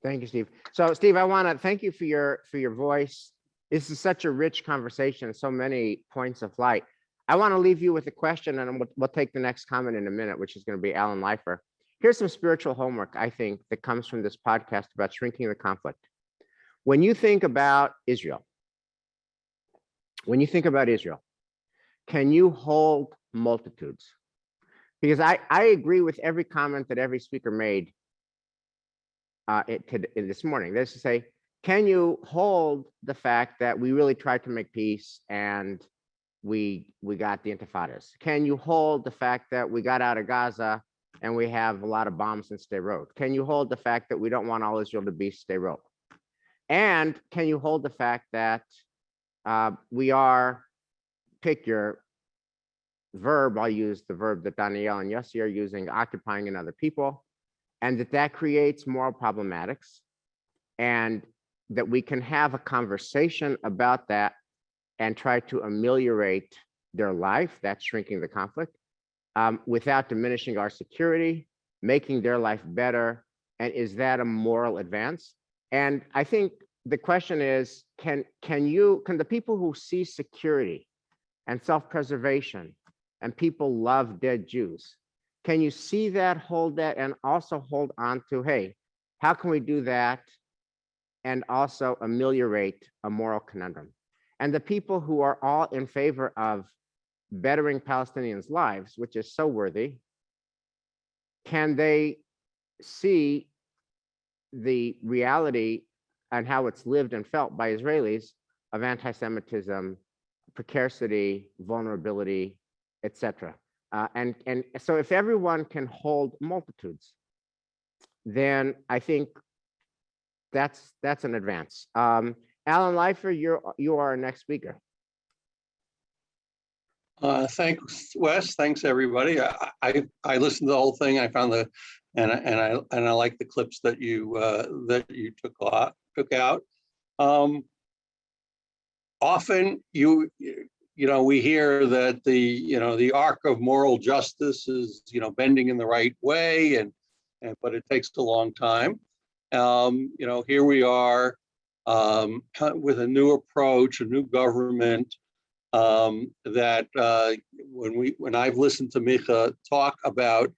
Thank you, Steve. So, Steve, I want to thank you for your voice. This is such a rich conversation, so many points of light. I want to leave you with a question, and we'll take the next comment in a minute, which is going to be Alan Leifer. Here's some spiritual homework, I think, that comes from this podcast about shrinking the conflict. When you think about Israel, can you hold multitudes? Because I agree with every comment that every speaker made this morning. That is to say, can you hold the fact that we really tried to make peace and we got the intifadas? Can you hold the fact that we got out of Gaza and we have a lot of bombs in Sderot? Can you hold the fact that we don't want all Israel to be Sderot? And can you hold the fact that we are, pick your verb, I'll use the verb that Danielle and Yossi are using, occupying another people, and that creates moral problematics, and that we can have a conversation about that and try to ameliorate their life, that's shrinking the conflict, without diminishing our security, making their life better. And is that a moral advance? And I think the question is, can the people who see security and self-preservation and people love dead Jews, can you see that, hold that, and also hold on to, hey, how can we do that and also ameliorate a moral conundrum? And the people who are all in favor of bettering Palestinians' lives, which is so worthy, can they see the reality and how it's lived and felt by Israelis of anti-Semitism, precarity, vulnerability, etc. And so if everyone can hold multitudes, then I think that's an advance. Alan Leifer, you are our next speaker. Thanks, Wes. Thanks, everybody. I listened to the whole thing. I found and I like the clips that you took out. Often we hear that the arc of moral justice is bending in the right way, but it takes a long time. Here we are with a new approach, a new government. That when I've listened to Micha talk about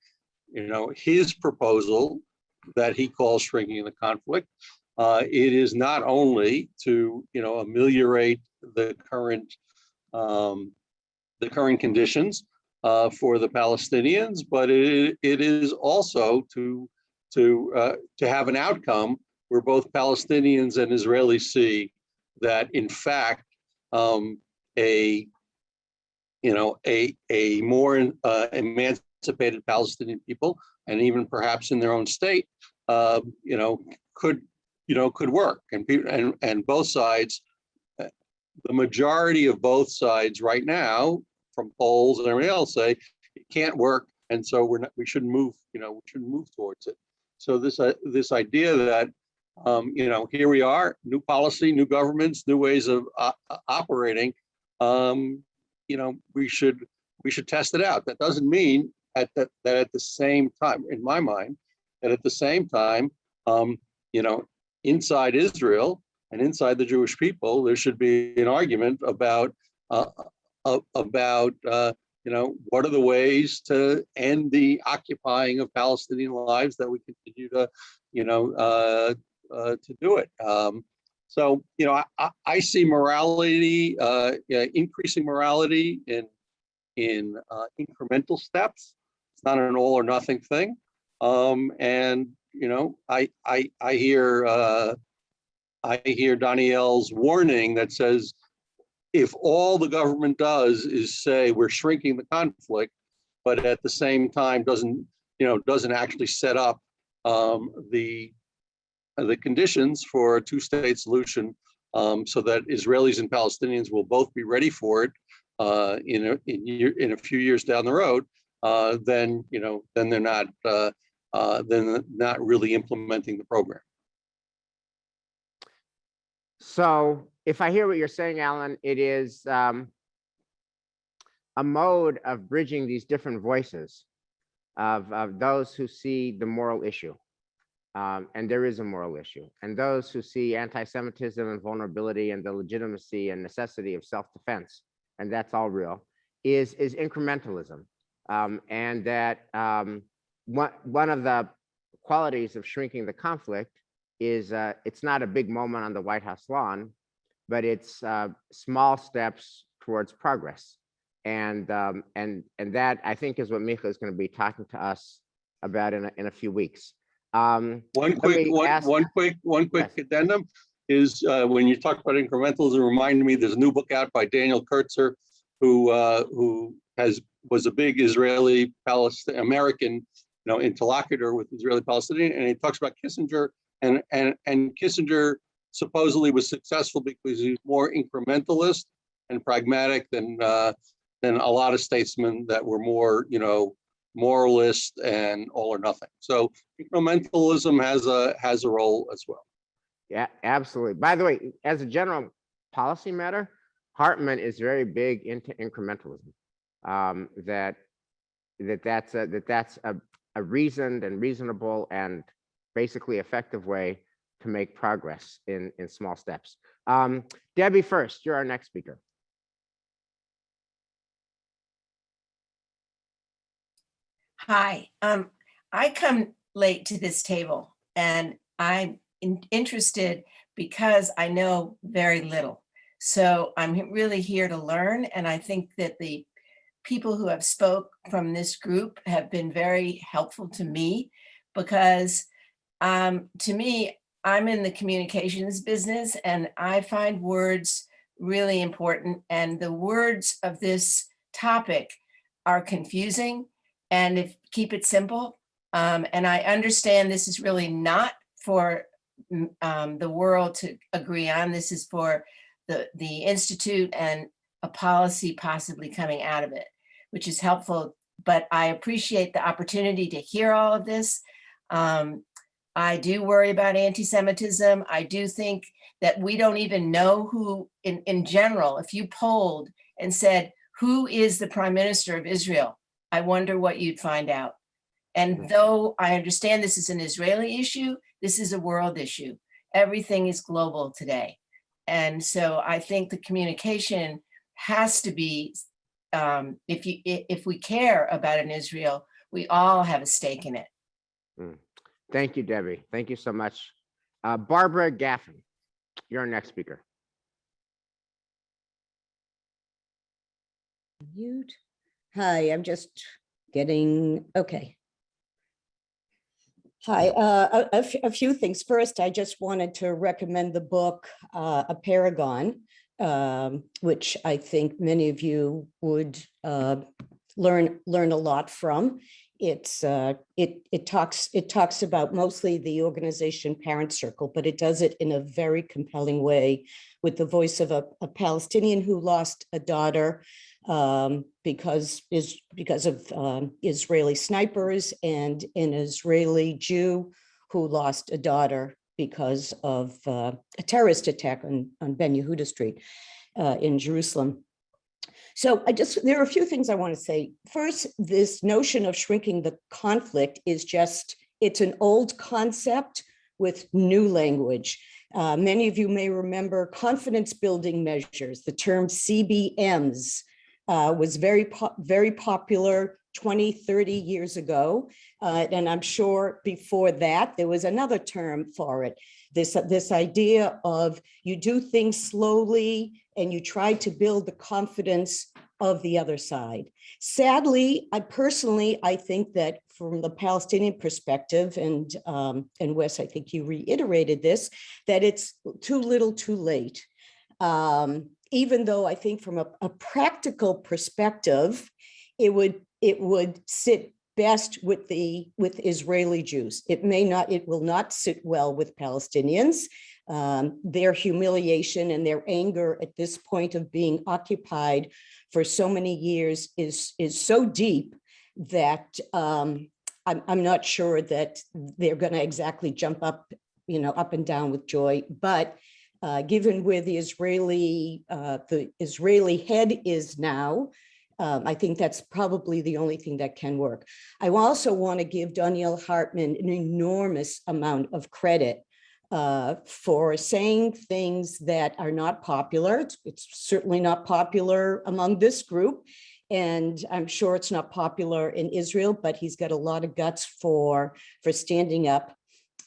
his proposal that he calls shrinking the conflict, it is not only to ameliorate the current conditions for the Palestinians, but it is also to have an outcome where both Palestinians and Israelis see that in fact a more emancipated Palestinian people, and even perhaps in their own state, could work, and both sides, the majority of both sides right now, from polls and everything else, say it can't work, and so we shouldn't move towards it. So this idea that here we are, new policy, new governments, new ways of operating. We should test it out. That doesn't mean that at the same time, in my mind, that at the same time, inside Israel and inside the Jewish people, there should be an argument about what are the ways to end the occupying of Palestinian lives that we continue to do it. So I see morality, increasing morality in incremental steps. It's not an all or nothing thing. And I hear Danielle's warning that says, if all the government does is say we're shrinking the conflict, but at the same time doesn't actually set up the conditions for a two-state solution, so that Israelis and Palestinians will both be ready for it in a few years down the road, then they're not really implementing the program. So if I hear what you're saying, Alan, it is a mode of bridging these different voices of those who see the moral issue. And there is a moral issue, and those who see anti-Semitism and vulnerability and the legitimacy and necessity of self-defense, and that's all real, is incrementalism. And that one of the qualities of shrinking the conflict is it's not a big moment on the White House lawn, but it's small steps towards progress. And that, I think, is what Micha is going to be talking to us about in a few weeks. One quick Yes. addendum is when you talk about incrementalism, remind me there's a new book out by Daniel Kurtzer, who was a big Israeli American interlocutor with Israeli Palestinian, and he talks about Kissinger, and Kissinger supposedly was successful because he's more incrementalist and pragmatic than a lot of statesmen that were more moralist and all or nothing. So incrementalism has a role as well. Yeah, absolutely. By the way, as a general policy matter, Hartman is very big into incrementalism. That's a reasoned and reasonable and basically effective way make progress in small steps. Debbie first, you're our next speaker. Hi, I come late to this table and I'm interested because I know very little. So I'm really here to learn. And I think that the people who have spoke from this group have been very helpful to me because to me, I'm in the communications business and I find words really important. And the words of this topic are confusing and keep it simple. And I understand this is really not for the world to agree on. This is for the Institute and a policy possibly coming out of it, which is helpful. But I appreciate the opportunity to hear all of this. I do worry about anti-Semitism. I do think that we don't even know who, in general, if you polled and said, who is the Prime Minister of Israel? I wonder what you'd find out. And though I understand this is an Israeli issue, this is a world issue. Everything is global today. And so I think the communication has to be, if we care about an Israel, we all have a stake in it. Thank you, Debbie. Thank you so much. Barbara Gaffin, you're our next speaker. Mute. Hi, I'm just getting, okay. Hi, a few things. First, I just wanted to recommend the book, A Paragon, which I think many of you would learn a lot from. It talks about mostly the organization Parent Circle, but it does it in a very compelling way with the voice of a Palestinian who lost a daughter because of Israeli snipers, and an Israeli Jew who lost a daughter because of a terrorist attack on Ben Yehuda Street in Jerusalem. So there are a few things I want to say. First, this notion of shrinking the conflict is it's an old concept with new language. Many of you may remember confidence building measures. The term CBMs was very popular 20, 30 years ago. And I'm sure before that, there was another term for it. This idea of you do things slowly and you try to build the confidence of the other side. Sadly, I think that from the Palestinian perspective, and Wes, I think you reiterated this, that it's too little too late. Even though I think from a practical perspective, it would sit best with Israeli Jews. It will not sit well with Palestinians. Their humiliation and their anger at this point of being occupied for so many years is so deep that I'm not sure that they're going to exactly jump up, up and down with joy. But given where the Israeli head is now, I think that's probably the only thing that can work. I also want to give Danielle Hartman an enormous amount of credit for saying things that are not popular. It's certainly not popular among this group, and I'm sure it's not popular in Israel, but he's got a lot of guts for standing up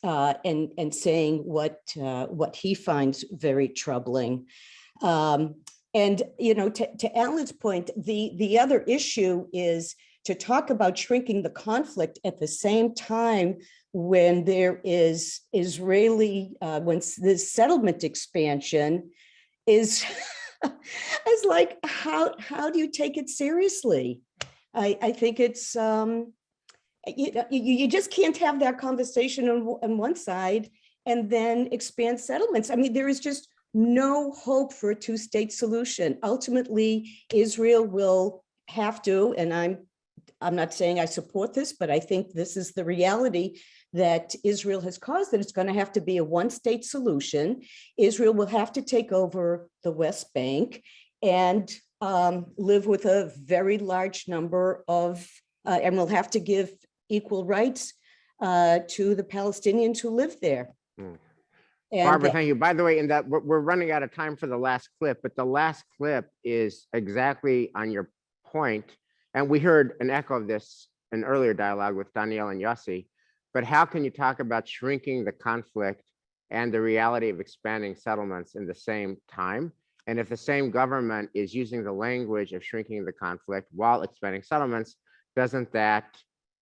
and saying what he finds very troubling. And to Alan's point, the other issue is to talk about shrinking the conflict at the same time when there is when this settlement expansion is like, how do you take it seriously? I think it's you just can't have that conversation on one side and then expand settlements. I mean, there is just no hope for a two-state solution. Ultimately, Israel will have to, and I'm not saying I support this, but I think this is the reality that Israel has caused, that it's going to have to be a one-state solution. Israel will have to take over the West Bank and live with a very large number of, and will have to give equal rights to the Palestinians who live there. And Barbara, thank you. By the way, in that we're running out of time for the last clip, but the last clip is exactly on your point. And we heard an echo of this in earlier dialogue with Danielle and Yossi. But how can you talk about shrinking the conflict and the reality of expanding settlements in the same time? And if the same government is using the language of shrinking the conflict while expanding settlements, doesn't that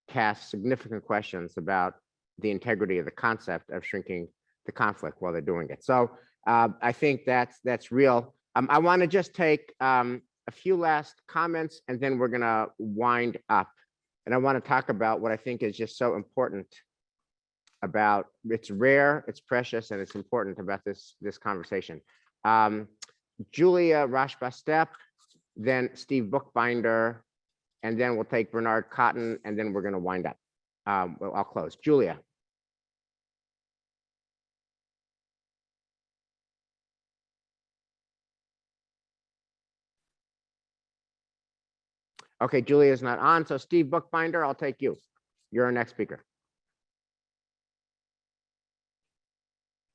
cast significant questions about the integrity of the concept of shrinking the conflict while they're doing it? So I think that's real. I want to just take a few last comments, and then we're going to wind up. And I want to talk about what I think is just so important about, it's rare, it's precious, and it's important about this conversation. Julia Rashba-Stepp, then Steve Bookbinder, and then we'll take Bernard Cotton, and then we're going to wind up. Well, I'll close. Julia. Okay, Julia is not on. So Steve Bookbinder, I'll take you. You're our next speaker.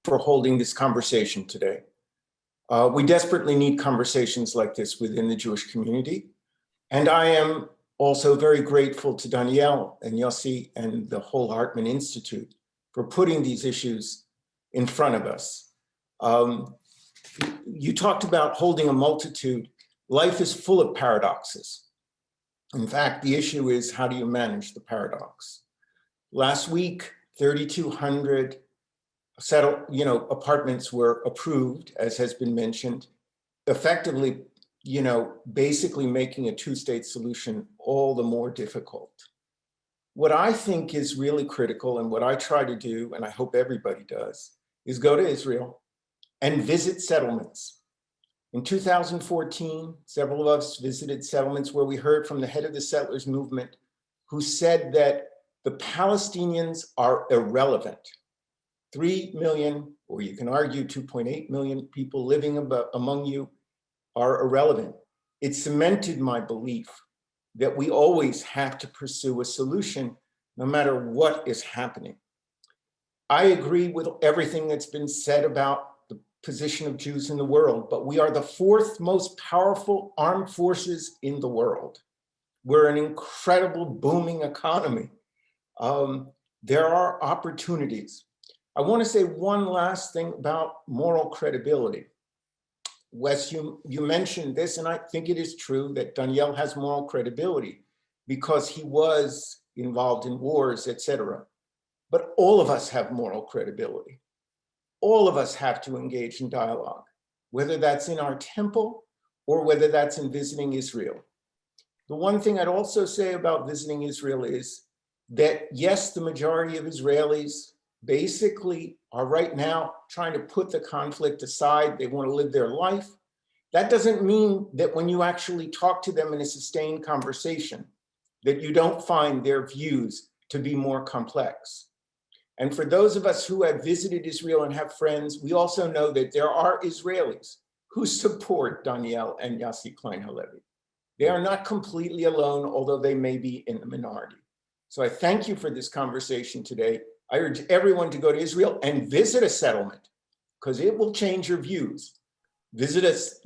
For holding this conversation today. We desperately need conversations like this within the Jewish community. And I am also very grateful to Danielle and Yossi and the whole Hartman Institute for putting these issues in front of us. You talked about holding a multitude. Life is full of paradoxes. In fact, the issue is, how do you manage the paradox? Last week, 3,200 apartments were approved, as has been mentioned, effectively, basically making a two-state solution all the more difficult. What I think is really critical, and what I try to do, and I hope everybody does, is go to Israel and visit settlements. In 2014, several of us visited settlements where we heard from the head of the settlers movement, who said that the Palestinians are irrelevant. 3 million, or you can argue 2.8 million people living among you are irrelevant. It cemented my belief that we always have to pursue a solution no matter what is happening. I agree with everything that's been said about the position of Jews in the world, but we are the fourth most powerful armed forces in the world. We're an incredible booming economy. There are opportunities. I want to say one last thing about moral credibility. Wes, you mentioned this, and I think it is true that Danielle has moral credibility because he was involved in wars, etc. But all of us have moral credibility. All of us have to engage in dialogue, whether that's in our temple or whether that's in visiting Israel. The one thing I'd also say about visiting Israel is that, yes, the majority of Israelis basically are right now trying to put the conflict aside. They want to live their life. That doesn't mean that when you actually talk to them in a sustained conversation, that you don't find their views to be more complex. And for those of us who have visited Israel and have friends, we also know that there are Israelis who support Danielle and Yossi Klein Halevi. They are not completely alone, although they may be in the minority. So I thank you for this conversation today. I urge everyone to go to Israel and visit a settlement, because it will change your views. Visit us,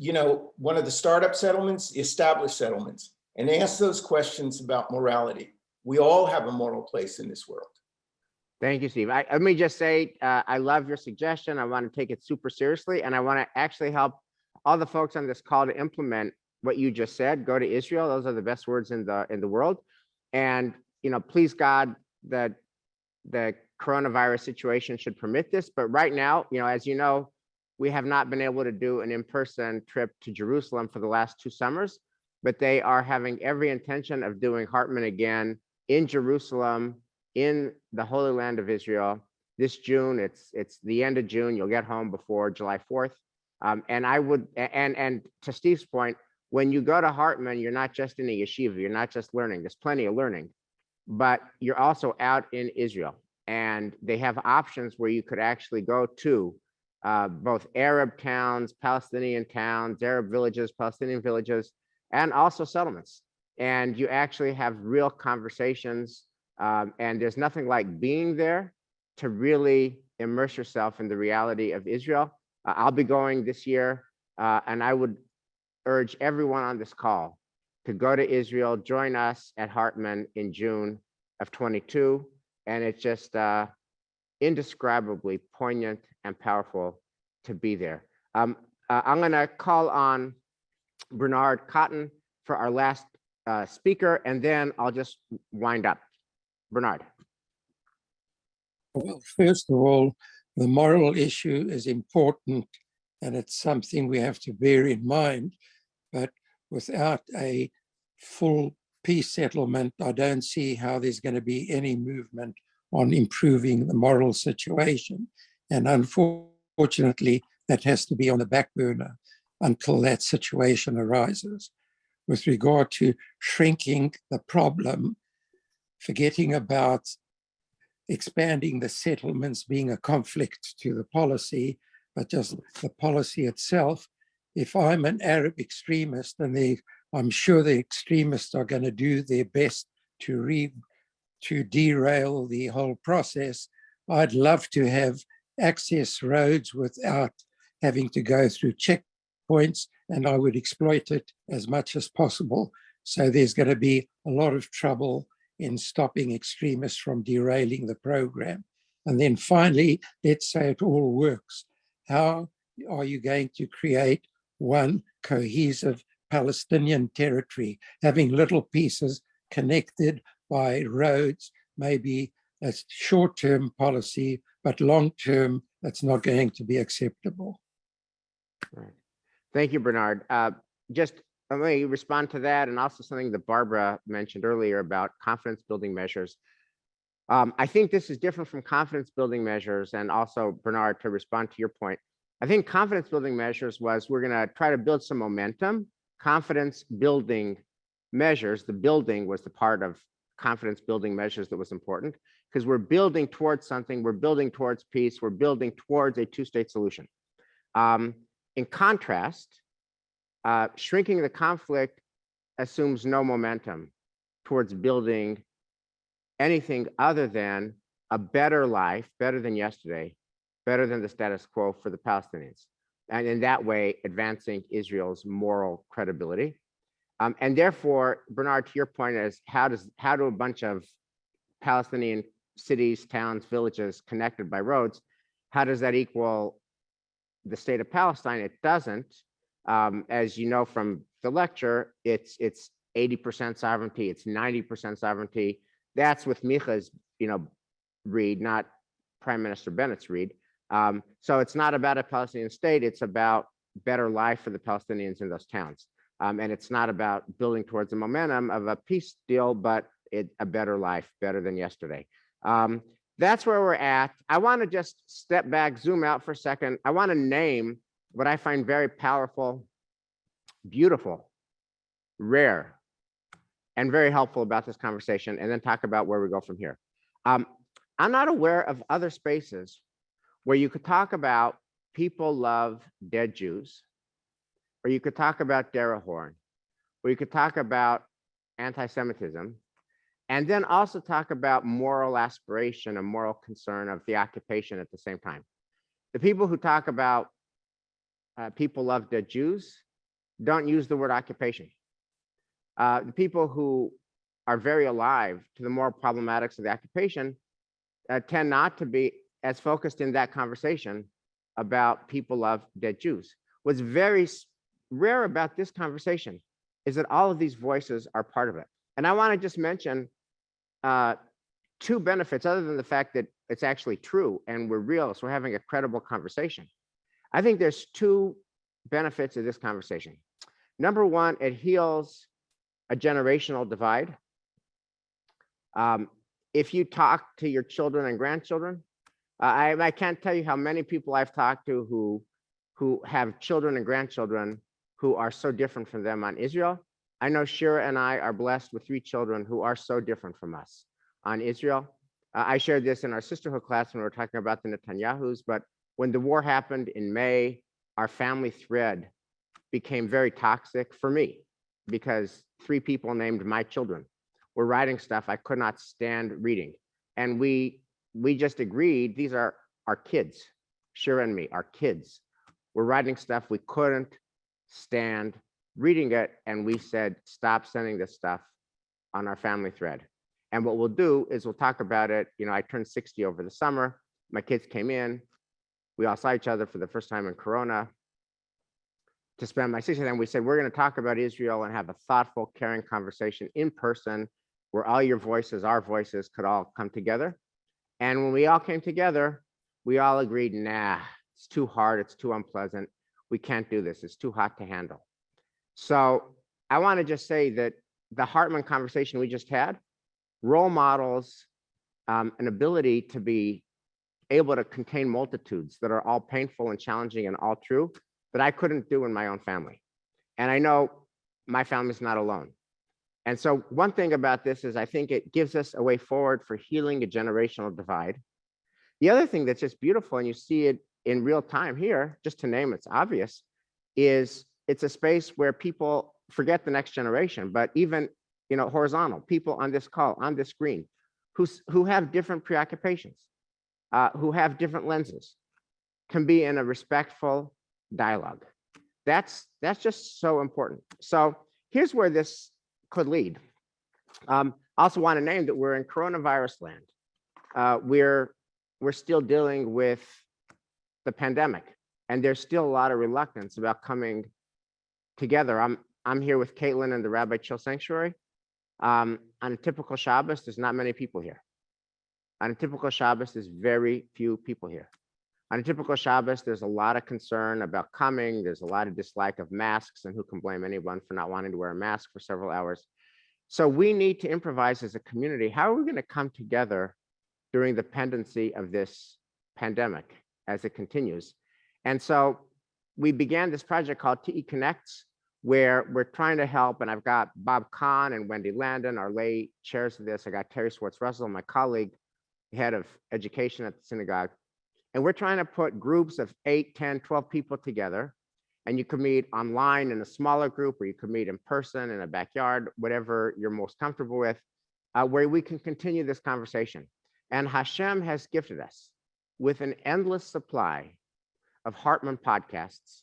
one of the startup settlements, established settlements, and ask those questions about morality. We all have a moral place in this world. Thank you, Steve. Let me just say, I love your suggestion. I want to take it super seriously, and I want to actually help all the folks on this call to implement what you just said. Go to Israel. Those are the best words in the world. And, please God that the coronavirus situation should permit this. But right now, as you know, we have not been able to do an in-person trip to Jerusalem for the last 2 summers, but they are having every intention of doing Hartman again in Jerusalem, in the Holy Land of Israel this June. It's the end of June. You'll get home before July 4th. And I would, and to Steve's point, when you go to Hartman, you're not just in a yeshiva, you're not just learning, there's plenty of learning, but you're also out in Israel. And they have options where you could actually go to both Arab towns, Palestinian towns, Arab villages, Palestinian villages, and also settlements. And you actually have real conversations. And there's nothing like being there to really immerse yourself in the reality of Israel. I'll be going this year, and I would urge everyone on this call to go to Israel, join us at Hartman in June of 22. And it's just indescribably poignant and powerful to be there. I'm gonna call on Bernard Cotton for our last speaker, and then I'll just wind up. Bernard. Well, first of all, the moral issue is important, and it's something we have to bear in mind. But without a full peace settlement, I don't see how there's going to be any movement on improving the moral situation. And unfortunately, that has to be on the back burner until that situation arises. With regard to shrinking the problem, forgetting about expanding the settlements being a conflict to the policy, but just the policy itself. If I'm an Arab extremist, and I'm sure the extremists are going to do their best to derail the whole process, I'd love to have access roads without having to go through checkpoints, and I would exploit it as much as possible. So there's going to be a lot of trouble in stopping extremists from derailing the program. And then finally, let's say it all works. How are you going to create one cohesive Palestinian territory, having little pieces connected by roads? Maybe a short-term policy, but long-term, that's not going to be acceptable. Right. Thank you, Bernard. Just let me respond to that, and also something that Barbara mentioned earlier about confidence building measures. I think this is different from confidence building measures, and also Bernard, to respond to your point, I think confidence building measures was we're going to try to build some momentum. Confidence building measures, the building was the part of confidence building measures that was important, because we're building towards something, we're building towards peace, we're building towards a two-state solution. In contrast, shrinking the conflict assumes no momentum towards building anything other than a better life, better than yesterday, better than the status quo for the Palestinians. And in that way, advancing Israel's moral credibility. And therefore, Bernard, to your point is, how do a bunch of Palestinian cities, towns, villages connected by roads, how does that equal the state of Palestine? It doesn't. As you know from the lecture, it's 80% sovereignty, it's 90% sovereignty. That's with Micha's, read, not Prime Minister Bennett's read. So it's not about a Palestinian state, it's about better life for the Palestinians in those towns. And it's not about building towards the momentum of a peace deal, but a better life, better than yesterday. That's where we're at. I want to just step back, zoom out for a second. I want to name what I find very powerful, beautiful, rare, and very helpful about this conversation, and then talk about where we go from here. I'm not aware of other spaces where you could talk about people love dead Jews, or you could talk about Derehorn, or you could talk about anti-Semitism, and then also talk about moral aspiration and moral concern of the occupation at the same time. The people who talk about people love dead Jews don't use the word occupation. The people who are very alive to the moral problematics of the occupation tend not to be as focused in that conversation about people love dead Jews. What's very rare about this conversation is that all of these voices are part of it. And I want to just mention two benefits, other than the fact that it's actually true and we're real, so we're having a credible conversation. I think there's two benefits of this conversation. Number one, it heals a generational divide. If you talk to your children and grandchildren, I can't tell you how many people I've talked to who have children and grandchildren who are so different from them on Israel. I know Shira and I are blessed with 3 children who are so different from us on Israel. I shared this in our sisterhood class when we were talking about the Netanyahus, but when the war happened in May, our family thread became very toxic for me because 3 people named my children were writing stuff I could not stand reading. And we just agreed, these are our kids, Shira and me, our kids, were writing stuff we couldn't stand reading it. And we said, stop sending this stuff on our family thread. And what we'll do is we'll talk about it. You know, I turned 60 over the summer. My kids came in. We all saw each other for the first time in Corona to spend my 60th. And we said, we're going to talk about Israel and have a thoughtful, caring conversation in person where all your voices, our voices could all come together. And when we all came together, we all agreed, nah, it's too hard. It's too unpleasant. We can't do this. It's too hot to handle. So I want to just say that the Hartman conversation we just had, role models, an ability to be able to contain multitudes that are all painful and challenging and all true that I couldn't do in my own family. And I know my family's not alone. And so one thing about this is I think it gives us a way forward for healing a generational divide. The other thing that's just beautiful, and you see it in real time here, just to name it's obvious, is it's a space where people forget the next generation, but even, you know, horizontal people on this call, on this screen, who have different preoccupations, who have different lenses, can be in a respectful dialogue. That's just so important. So here's where this could lead. I also want to name that we're in coronavirus land. We're still dealing with the pandemic, and there's still a lot of reluctance about coming together. I'm here with Caitlin and the Rabbi Chill Sanctuary. On a typical Shabbos, there's not many people here. On a typical Shabbos, there's very few people here. On a typical Shabbos, there's a lot of concern about coming. There's a lot of dislike of masks, and who can blame anyone for not wanting to wear a mask for several hours? So we need to improvise as a community. How are we going to come together during the pendency of this pandemic as it continues? And so we began this project called TE Connects, where we're trying to help. And I've got Bob Kahn and Wendy Landon, our lay chairs of this. I got Terry Swartz-Russell, my colleague, head of education at the synagogue. And we're trying to put groups of 8, 10, 12 people together. And you can meet online in a smaller group, or you can meet in person in a backyard, whatever you're most comfortable with, where we can continue this conversation. And Hashem has gifted us with an endless supply of Hartman podcasts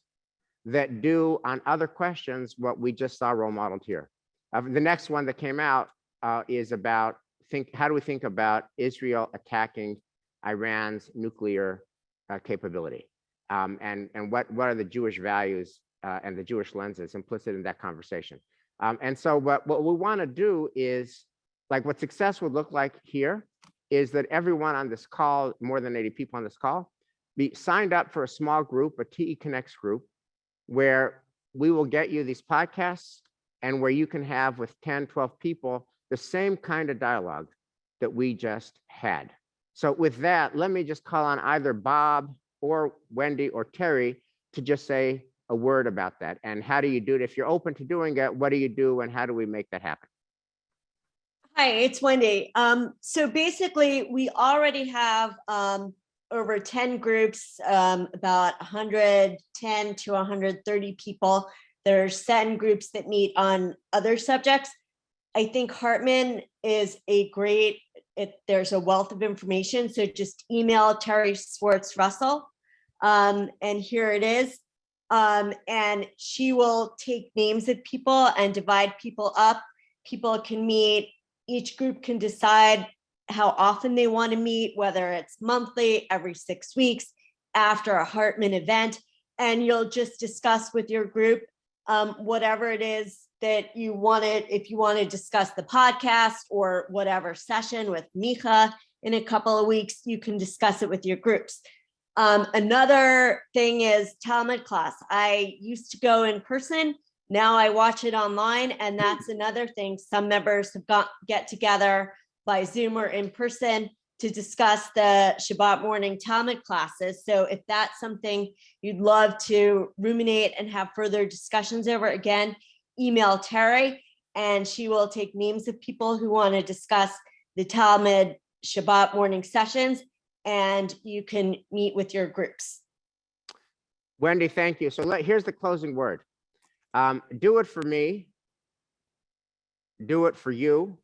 that do on other questions what we just saw role modeled here. The next one that came out is about how do we think about Israel attacking Iran's nuclear capability, and what are the Jewish values and the Jewish lenses implicit in that conversation. And so what we want to do is, like, what success would look like here is that everyone on this call, more than 80 people on this call, be signed up for a small group, a TE Connects group, where we will get you these podcasts and where you can have with 10, 12 people the same kind of dialogue that we just had. So with that, let me just call on either Bob or Wendy or Terry to just say a word about that. And how do you do it? If you're open to doing it, what do you do and how do we make that happen? Hi, it's Wendy. So basically, we already have over 10 groups, about 110 to 130 people. There's 10 groups that meet on other subjects. I think Hartman is a great, there's a wealth of information. So just email Terry Swartz-Russell, and here it is. And she will take names of people and divide people up. People can meet, each group can decide how often they want to meet, whether it's monthly, every 6 weeks, after a Hartman event, and you'll just discuss with your group whatever it is that you wanted. If you want to discuss the podcast or whatever session with Micha in a couple of weeks, you can discuss it with your groups. Another thing is Talmud class. I used to go in person. Now I watch it online, and that's another thing. Some members have get together by Zoom or in person to discuss the Shabbat morning Talmud classes. So if that's something you'd love to ruminate and have further discussions over, again, email Terry, and she will take names of people who want to discuss the Talmud Shabbat morning sessions, and you can meet with your groups. Wendy, thank you. So here's the closing word. Do it for me, do it for you,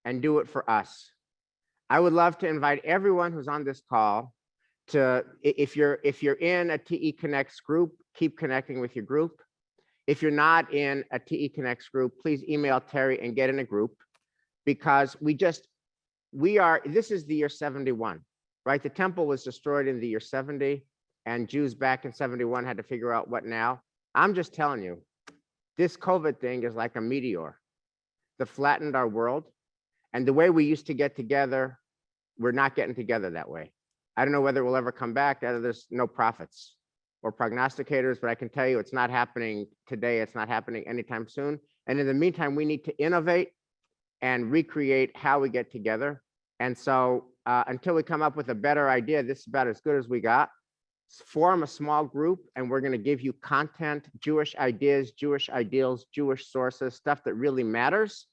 and do it for us. I would love to invite everyone who's on this call if you're in a TE Connects group, keep connecting with your group. If you're not in a TE Connects group, please email Terry and get in a group, because this is the year 71, right? The temple was destroyed in the year 70, and Jews back in 71 had to figure out what now. I'm just telling you, this COVID thing is like a meteor that flattened our world. And the way we used to get together, we're not getting together that way. I don't know whether it will ever come back. There's no prophets or prognosticators, but I can tell you it's not happening today. It's not happening anytime soon. And in the meantime, we need to innovate and recreate how we get together. And so until we come up with a better idea, this is about as good as we got. Form a small group, and we're going to give you content, Jewish ideas, Jewish ideals, Jewish sources, stuff that really matters.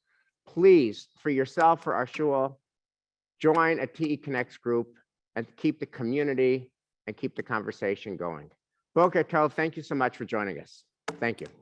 Please, for yourself, for our shul, join a TE Connects group and keep the community and keep the conversation going. Boker Tov, thank you so much for joining us. Thank you.